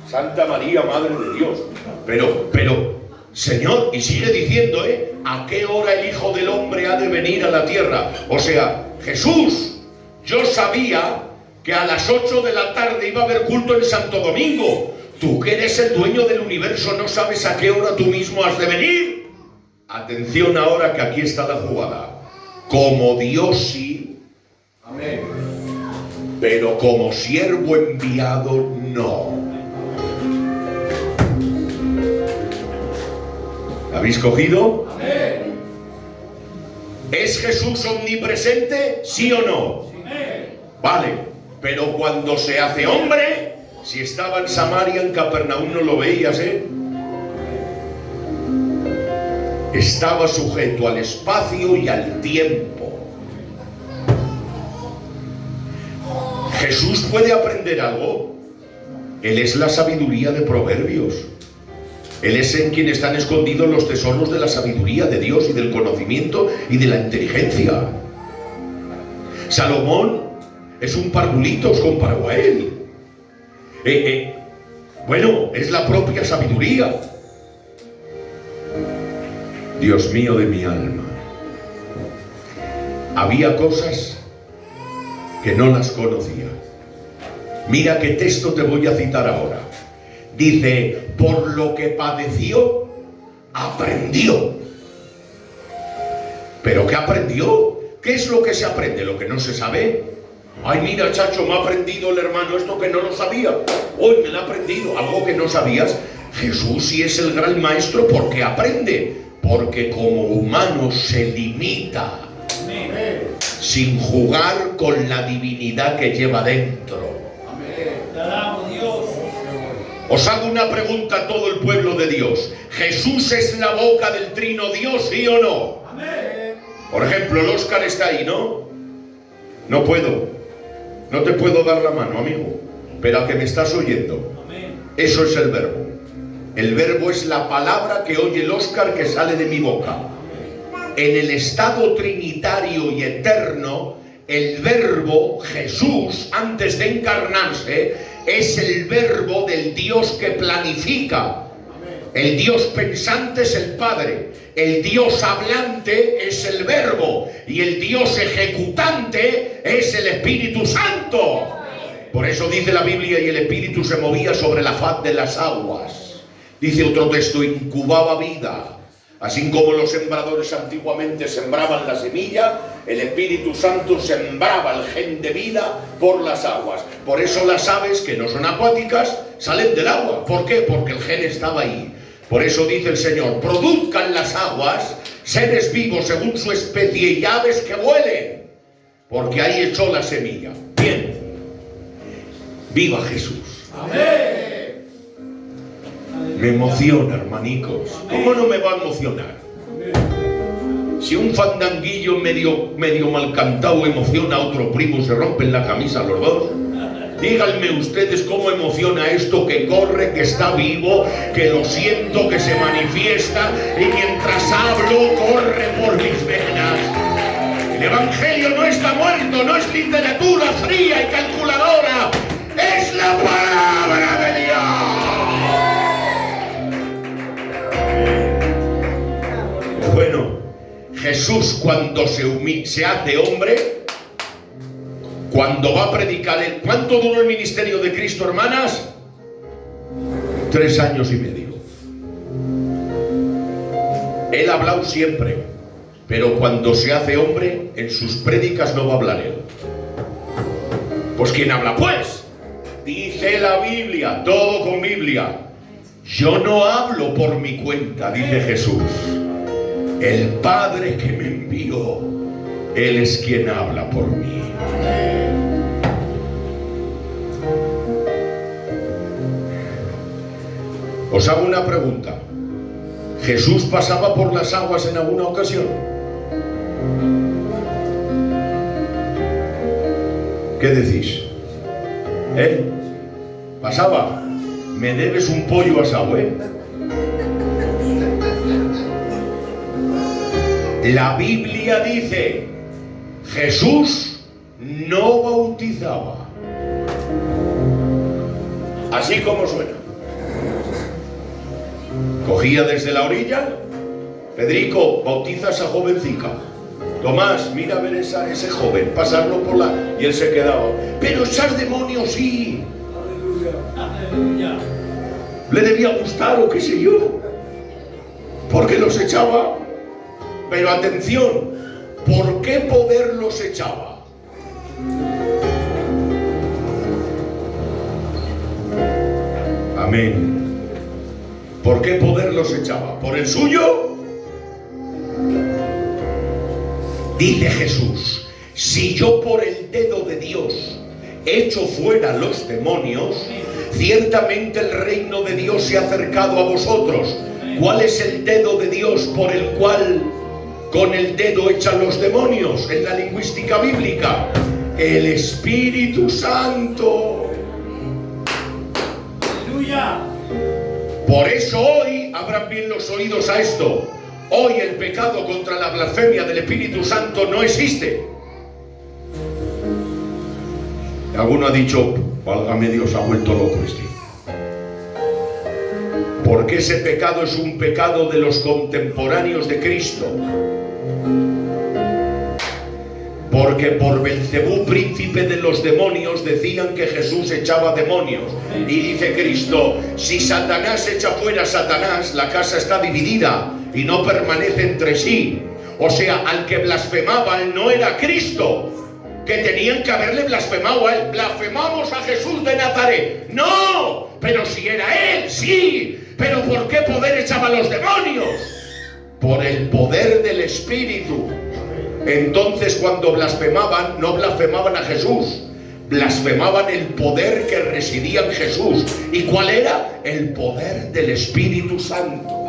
Santa María, Madre de Dios. Pero, Señor, y sigue diciendo, ¿a qué hora el Hijo del Hombre ha de venir a la tierra? O sea, Jesús, yo sabía que a las 8 de la tarde iba a haber culto en Santo Domingo. Tú que eres el dueño del universo, ¿no sabes a qué hora tú mismo has de venir? Atención ahora que aquí está la jugada. Como Dios sí, amén, pero como siervo enviado no. ¿La habéis cogido? Amén. ¿Es Jesús omnipresente? ¿Sí o no? Amén. Vale, pero cuando se hace hombre, si estaba en Samaria, en Capernaum, no lo veías, Estaba sujeto al espacio y al tiempo. ¿Jesús puede aprender algo? Él es la sabiduría de Proverbios. Él es en quien están escondidos los tesoros de la sabiduría de Dios y del conocimiento y de la inteligencia. Salomón es un parvulitos comparado a él. Bueno, es la propia sabiduría. Dios mío de mi alma, había cosas que no las conocía. Mira qué texto te voy a citar ahora. Dice, por lo que padeció, aprendió. ¿Pero qué aprendió? ¿Qué es lo que se aprende? ¿Lo que no se sabe? Ay, mira, chacho, me ha aprendido el hermano esto que no lo sabía. Hoy me lo ha aprendido, algo que no sabías. Jesús sí es el gran maestro, ¿por qué aprende? Porque como humano se limita, sin jugar con la divinidad que lleva dentro. Os hago una pregunta a todo el pueblo de Dios. ¿Jesús es la boca del trino Dios, sí o no? Por ejemplo, el Óscar está ahí, ¿no? No puedo. No te puedo dar la mano, amigo. Pero a que me estás oyendo. Eso es el verbo. El verbo es la palabra que oye el Óscar que sale de mi boca. En el estado trinitario y eterno, el verbo, Jesús, antes de encarnarse, es el verbo del Dios que planifica. El Dios pensante es el Padre. El Dios hablante es el verbo. Y el Dios ejecutante es el Espíritu Santo. Por eso dice la Biblia, y el Espíritu se movía sobre la faz de las aguas. Dice otro texto, incubaba vida. Así como los sembradores antiguamente sembraban la semilla, el Espíritu Santo sembraba el gen de vida por las aguas. Por eso las aves, que no son acuáticas, salen del agua. ¿Por qué? Porque el gen estaba ahí. Por eso dice el Señor, produzcan las aguas seres vivos según su especie y aves que vuelen. Porque ahí echó la semilla. Bien. Viva Jesús. Amén. Me emociona, hermanicos. ¿Cómo no me va a emocionar? Si un fandanguillo medio mal cantado emociona a otro primo, se rompen la camisa los dos. Díganme ustedes cómo emociona esto que corre, que está vivo, que lo siento, que se manifiesta y mientras hablo corre por mis venas. El Evangelio no está muerto, no es literatura fría y calculadora, es la palabra de Dios. Bueno, Jesús cuando se hace hombre, cuando va a predicar él, ¿cuánto duró el ministerio de Cristo, hermanas? 3 años y medio. Él ha hablado siempre, pero cuando se hace hombre, en sus prédicas no va a hablar él. Pues ¿quién habla? Pues dice la Biblia, todo con Biblia. Yo no hablo por mi cuenta, dice Jesús. El Padre que me envió, Él es quien habla por mí. Os hago una pregunta. ¿Jesús pasaba por las aguas en alguna ocasión? ¿Qué decís? ¿Pasaba? Me debes un pollo asado, La Biblia dice, Jesús no bautizaba. Así como suena. Cogía desde la orilla, Pedrico, bautiza a esa jovencica. Tomás, mira a ver ese joven, pasarlo por la... Y él se quedaba. Pero echar demonios sí. Le debía gustar o qué sé yo. Porque los echaba. Pero atención, ¿por qué poder los echaba? Amén. ¿Por qué poder los echaba? ¿Por el suyo? Dice Jesús, si yo por el dedo de Dios echo fuera los demonios, ciertamente el reino de Dios se ha acercado a vosotros. ¿Cuál es el dedo de Dios por el cual con el dedo echan los demonios en la lingüística bíblica? El Espíritu Santo. ¡Aleluya! Por eso hoy, abran bien los oídos a esto, hoy el pecado contra la blasfemia del Espíritu Santo no existe. Alguno ha dicho, válgame Dios, ha vuelto loco este. Porque ese pecado es un pecado de los contemporáneos de Cristo. Porque por Belcebú, príncipe de los demonios, decían que Jesús echaba demonios. Y dice Cristo, si Satanás echa fuera a Satanás, la casa está dividida y no permanece entre sí. O sea, al que blasfemaban no era Cristo, que tenían que haberle blasfemado a él. Blasfemamos a Jesús de Nazaret. No, pero si era él, sí. Pero ¿por qué poder echaba los demonios? Por el poder del Espíritu. Entonces cuando blasfemaban, no blasfemaban a Jesús, blasfemaban el poder que residía en Jesús. ¿Y cuál era? El poder del Espíritu Santo.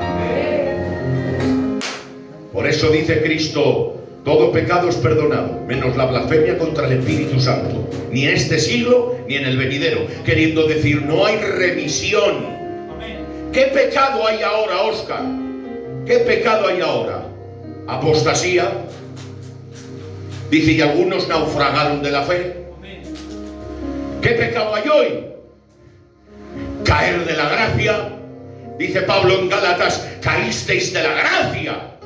Por eso dice Cristo, todo pecado es perdonado, menos la blasfemia contra el Espíritu Santo, ni en este siglo ni en el venidero. Queriendo decir, no hay remisión. ¿Qué pecado hay ahora, Óscar? ¿Qué pecado hay ahora? Apostasía. Dice, y algunos naufragaron de la fe. ¿Qué pecado hay hoy? Caer de la gracia. Dice Pablo en Gálatas, caísteis de la gracia.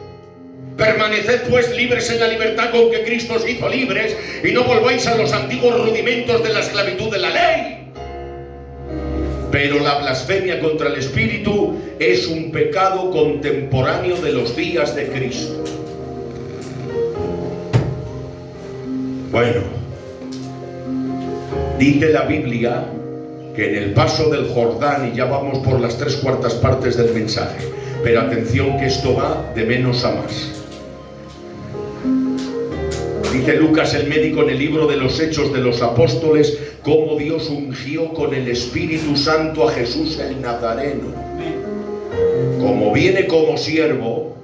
Permaneced pues libres en la libertad con que Cristo os hizo libres, y no volváis a los antiguos rudimentos de la esclavitud de la ley. Pero la blasfemia contra el Espíritu es un pecado contemporáneo de los días de Cristo. Bueno, dice la Biblia que en el paso del Jordán, y ya vamos por las 3/4 partes del mensaje, pero atención que esto va de menos a más. Dice Lucas el médico en el libro de los Hechos de los Apóstoles, cómo Dios ungió con el Espíritu Santo a Jesús el Nazareno. como viene como siervo,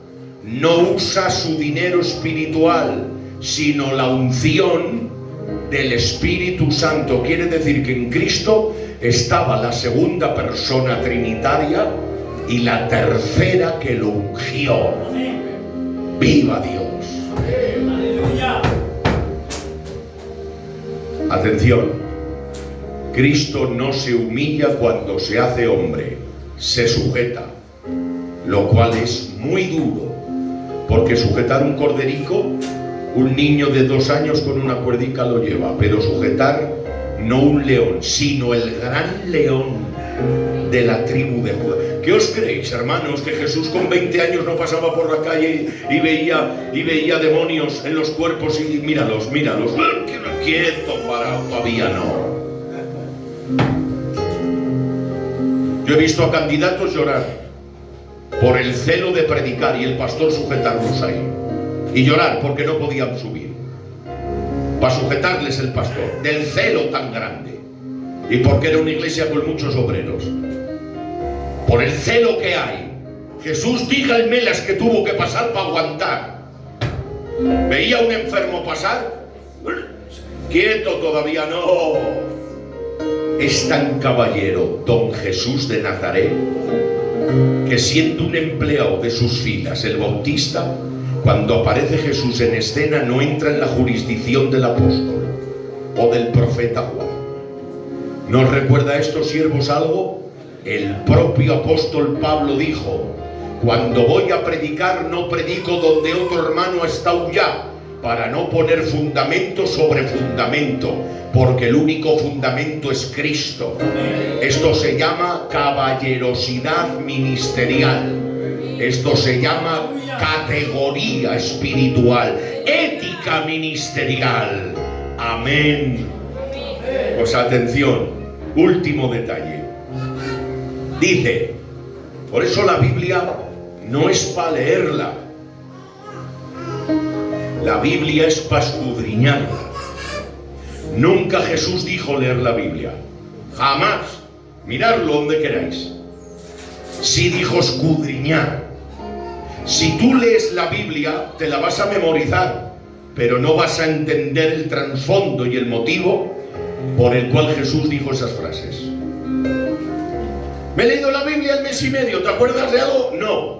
no usa su dinero espiritual, sino la unción del Espíritu Santo. Quiere decir que en Cristo estaba la segunda persona trinitaria y la tercera que lo ungió. ¡Viva Dios! Atención, Cristo no se humilla cuando se hace hombre, se sujeta, lo cual es muy duro, porque sujetar un corderico, un niño de 2 años con una cuerdica lo lleva, pero sujetar no un león, sino el gran león de la tribu de Judá. ¿Qué os creéis, hermanos, que Jesús con 20 años no pasaba por la calle y veía demonios en los cuerpos y míralos, quieto, parado, todavía no? Yo he visto a candidatos llorar por el celo de predicar y el pastor sujetarlos ahí, y llorar porque no podían subir, para sujetarles el pastor, del celo tan grande, y porque era una iglesia con muchos obreros, por el celo que hay. Jesús, díganme las que tuvo que pasar para aguantar. Veía a un enfermo pasar, quieto, todavía no. Es tan caballero don Jesús de Nazaret, que siendo un empleado de sus filas, el Bautista, cuando aparece Jesús en escena, no entra en la jurisdicción del apóstol o del profeta Juan. ¿Nos recuerda a estos siervos algo? El propio apóstol Pablo dijo: cuando voy a predicar, no predico donde otro hermano ha estado ya, para no poner fundamento sobre fundamento, porque el único fundamento es Cristo. Esto se llama caballerosidad ministerial. Esto se llama categoría espiritual, ética ministerial. Amén. Pues atención, último detalle. Dice, por eso la Biblia no es para leerla. La Biblia es para escudriñarla. Nunca Jesús dijo leer la Biblia. Jamás. Miradlo donde queráis. Sí dijo escudriñar. Si tú lees la Biblia, te la vas a memorizar, pero no vas a entender el trasfondo y el motivo por el cual Jesús dijo esas frases. Me he leído la Biblia el mes y medio, ¿te acuerdas de algo? No.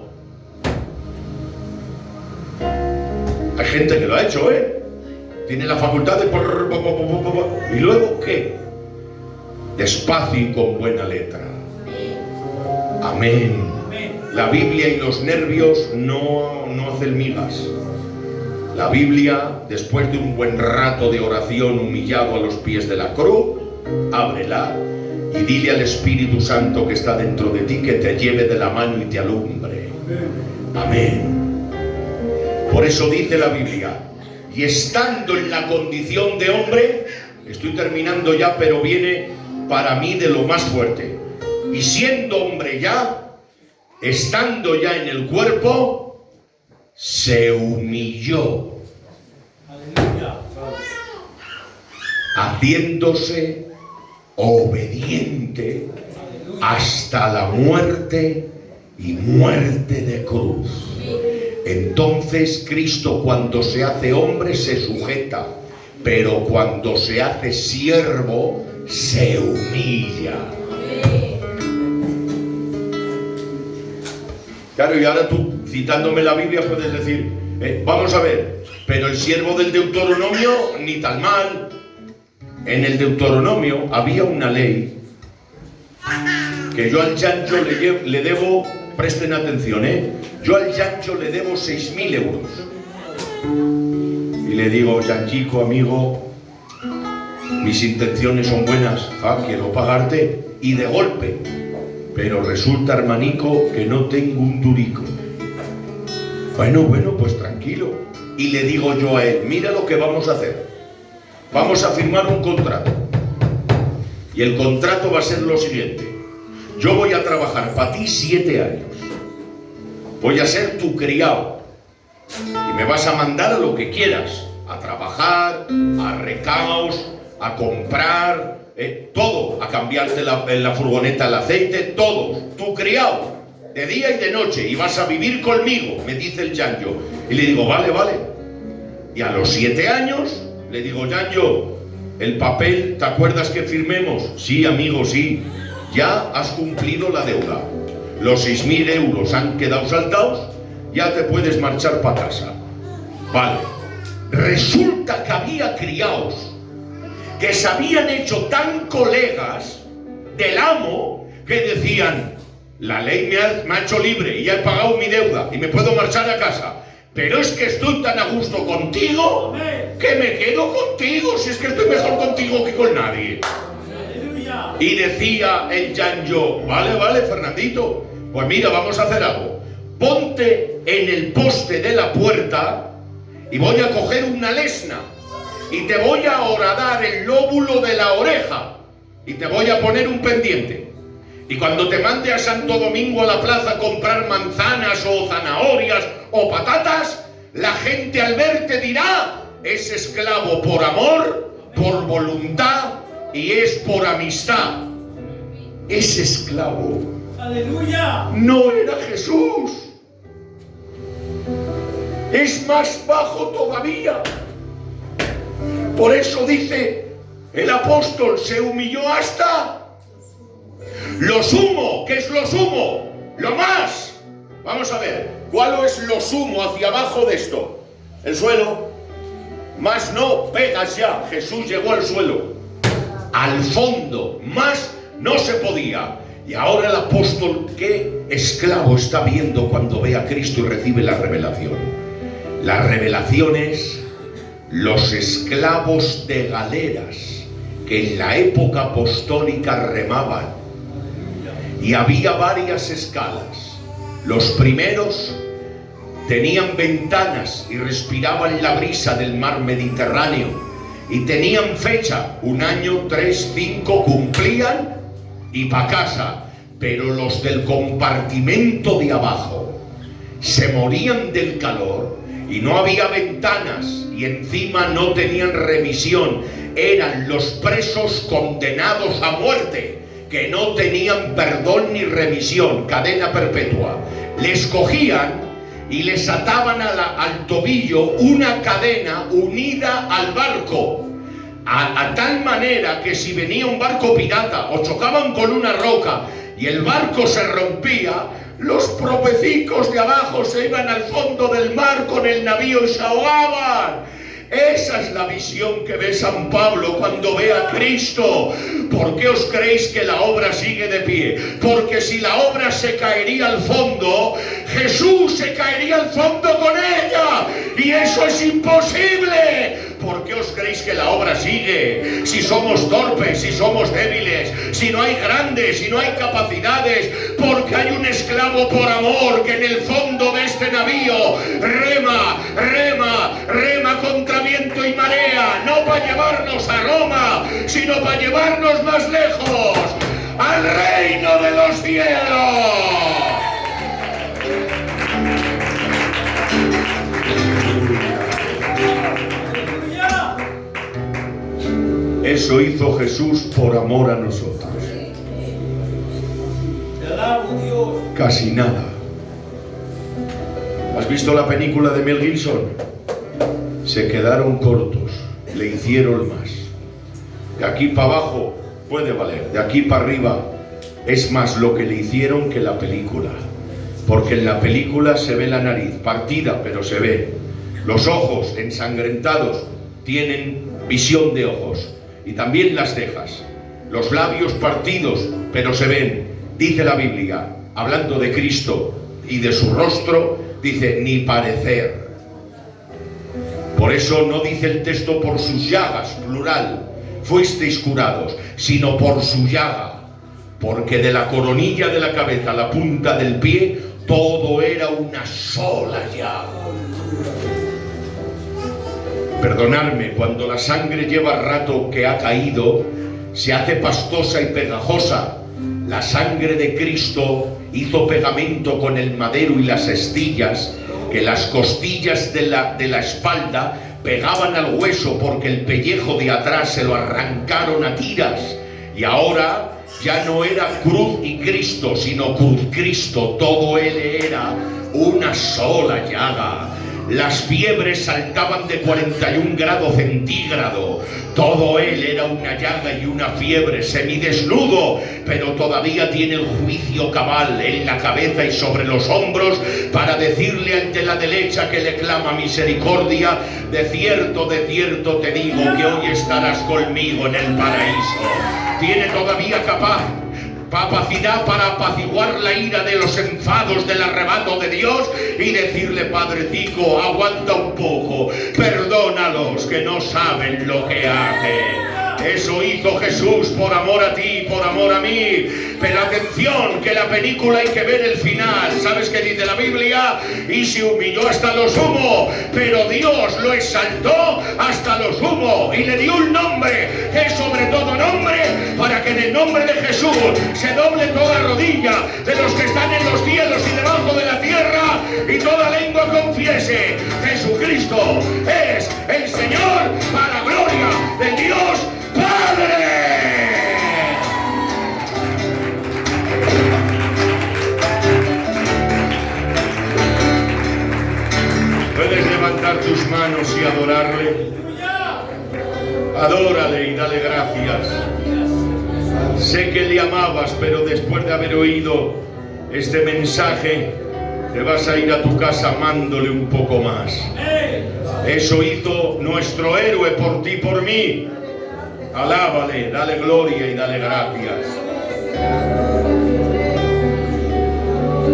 Hay gente que lo ha hecho, tiene la facultad de... ¿Y luego qué? Despacio y con buena letra. Amén. La Biblia y los nervios no hacen migas. La Biblia, después de un buen rato de oración humillado a los pies de la cruz, ábrela y dile al Espíritu Santo que está dentro de ti que te lleve de la mano y te alumbre. Amén. Por eso dice la Biblia, y estando en la condición de hombre, estoy terminando ya, pero viene para mí de lo más fuerte, y siendo hombre ya, estando ya en el cuerpo, se humilló, haciéndose obediente hasta la muerte y muerte de cruz. Entonces Cristo, cuando se hace hombre, se sujeta, pero cuando se hace siervo, se humilla. Claro, y ahora tú, citándome la Biblia, puedes decir, vamos a ver, pero el siervo del Deuteronomio, ni tan mal. En el Deuteronomio había una ley que yo al chancho le debo, presten atención, yo al chancho le debo 6.000 euros. Y le digo, chanchico, amigo, mis intenciones son buenas, quiero pagarte, y de golpe. Pero resulta, hermanico, que no tengo un durico. Bueno, pues tranquilo. Y le digo yo a él, mira lo que vamos a hacer. Vamos a firmar un contrato. Y el contrato va a ser lo siguiente. Yo voy a trabajar para ti 7 años. Voy a ser tu criado. Y me vas a mandar a lo que quieras. A trabajar, a recaos, a comprar, todo. A cambiarte en la furgoneta el aceite, todo. Tu criado. de día y de noche, y vas a vivir conmigo, me dice el Yanyo. Y le digo, vale, vale. Y a los 7 años le digo, Yanyo, el papel, ¿te acuerdas que firmemos? Sí, amigo, sí. Ya has cumplido la deuda. Los 6.000 euros han quedado saldados, ya te puedes marchar para casa. Vale. Resulta que había criados que se habían hecho tan colegas del amo que decían, la ley me ha hecho libre y ya he pagado mi deuda y me puedo marchar a casa, pero es que estoy tan a gusto contigo que me quedo contigo, si es que estoy mejor contigo que con nadie. Y decía el Yanyo, vale, vale, Fernandito, pues mira, vamos a hacer algo. Ponte en el poste de la puerta y voy a coger una lesna y te voy a horadar el lóbulo de la oreja y te voy a poner un pendiente. Y cuando te mande a Santo Domingo a la plaza a comprar manzanas o zanahorias o patatas, la gente al verte dirá, es esclavo por amor, por voluntad y es por amistad. Ese esclavo, ¡aleluya!, no era Jesús. Es más bajo todavía. Por eso dice el apóstol, se humilló hasta lo sumo. ¿Qué es lo sumo? Lo más. Vamos a ver, ¿cuál es lo sumo hacia abajo de esto? El suelo. Más no, pegas ya. Jesús llegó al suelo, al fondo. Más no se podía. Y ahora el apóstol, ¿qué esclavo está viendo cuando ve a Cristo y recibe la revelación? La revelación es los esclavos de galeras que en la época apostólica remaban. Y había varias escalas. Los primeros tenían ventanas y respiraban la brisa del mar Mediterráneo. Y tenían fecha, 1 año, 3, 5, cumplían y pa' casa. Pero los del compartimento de abajo se morían del calor y no había ventanas y encima no tenían remisión. Eran los presos condenados a muerte, que no tenían perdón ni remisión, cadena perpetua. Les cogían y les ataban al tobillo una cadena unida al barco, a tal manera que si venía un barco pirata o chocaban con una roca y el barco se rompía, los propecicos de abajo se iban al fondo del mar con el navío y se ahogaban. Esa es la visión que ve San Pablo cuando ve a Cristo. ¿Por qué os creéis que la obra sigue de pie? Porque si la obra se caería al fondo, Jesús se caería al fondo con ella. Y eso es imposible. ¿Por qué os creéis que la obra sigue? Si somos torpes, si somos débiles, si no hay grandes, si no hay capacidades, porque hay un esclavo por amor que en el fondo de este navío rema, rema, rema contra viento y marea, no para llevarnos a Roma, sino para llevarnos más lejos, al reino de los cielos. Eso hizo Jesús por amor a nosotros. Casi nada. ¿Has visto la película de Mel Gibson? Se quedaron cortos, le hicieron más. De aquí para abajo puede valer, de aquí para arriba es más lo que le hicieron que la película. Porque en la película se ve la nariz partida, pero se ve. Los ojos ensangrentados tienen visión de ojos. Y también las cejas, los labios partidos, pero se ven. Dice la Biblia, hablando de Cristo y de su rostro, dice, ni parecer. Por eso no dice el texto por sus llagas, plural, fuisteis curados, sino por su llaga. Porque de la coronilla de la cabeza a la punta del pie, todo era una sola llaga. Perdonadme, cuando la sangre lleva rato que ha caído, se hace pastosa y pegajosa. La sangre de Cristo hizo pegamento con el madero y las estillas, que las costillas de la espalda pegaban al hueso porque el pellejo de atrás se lo arrancaron a tiras. Y ahora ya no era cruz y Cristo, sino cruz Cristo. Todo Él era una sola llaga. Las fiebres saltaban de 41 grados centígrados. Todo Él era una llaga y una fiebre, semidesnudo, pero todavía tiene el juicio cabal en la cabeza y sobre los hombros para decirle al de la derecha que le clama misericordia: de cierto te digo que hoy estarás conmigo en el paraíso. Tiene todavía capacidad para apaciguar la ira de los enfados del arrebato de Dios y decirle: Padrecico, aguanta un poco, perdónalos que no saben lo que hacen. Eso hizo Jesús por amor a ti, por amor a mí. Pero atención, que la película hay que ver el final. ¿Sabes qué dice la Biblia? Y se humilló hasta lo sumo, pero Dios lo exaltó hasta lo sumo y le dio un nombre que es sobre todo nombre, para que en el nombre de Jesús se doble toda rodilla de los que están en los cielos y debajo de la tierra, y toda lengua confiese: Jesucristo es el Señor, para gloria de Dios Padre. Puedes levantar tus manos y adorarle. Adórale y dale gracias. Sé que le amabas, pero después de haber oído este mensaje, te vas a ir a tu casa amándole un poco más. Eso hizo nuestro héroe por ti y por mí. Alábale, dale gloria y dale gracias.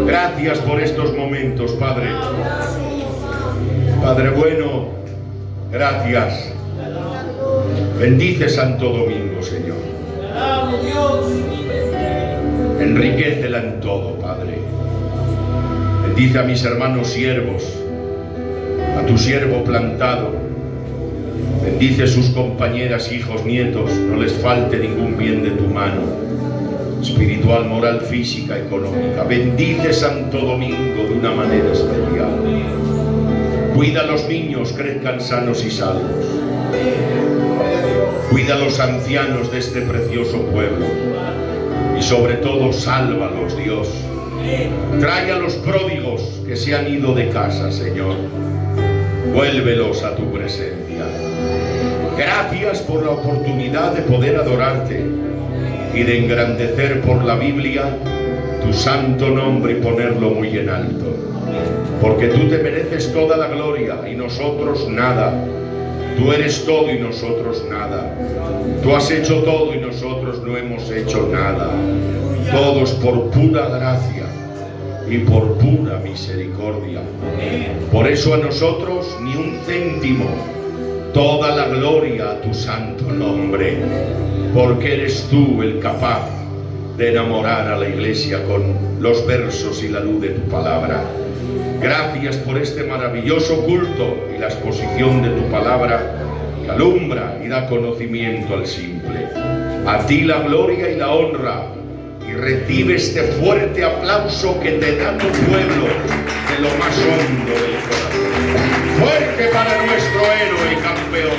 Gracias por estos momentos, Padre. Padre bueno, gracias. Bendice Santo Domingo, Señor. Enriquécela en todo, Padre. Bendice a mis hermanos siervos, a tu siervo plantado. Bendice sus compañeras, hijos, nietos. No les falte ningún bien de tu mano, espiritual, moral, física, económica. Bendice Santo Domingo de una manera especial. Cuida a los niños, crezcan sanos y salvos. Cuida a los ancianos de este precioso pueblo. Y sobre todo, sálvalos, Dios. Trae a los pródigos que se han ido de casa, Señor. Vuélvelos a tu presencia. Gracias por la oportunidad de poder adorarte y de engrandecer por la Biblia tu santo nombre y ponerlo muy en alto. Porque tú te mereces toda la gloria y nosotros nada. Tú eres todo y nosotros nada. Tú has hecho todo y nosotros no hemos hecho nada. Todos por pura gracia y por pura misericordia. Por eso a nosotros ni un céntimo. Toda la gloria a tu santo nombre, porque eres tú el capaz de enamorar a la iglesia con los versos y la luz de tu palabra. Gracias por este maravilloso culto y la exposición de tu palabra que alumbra y da conocimiento al simple. A ti la gloria y la honra, y recibe este fuerte aplauso que te da tu pueblo de lo más hondo del corazón. Fuerte para nuestro héroe y campeón.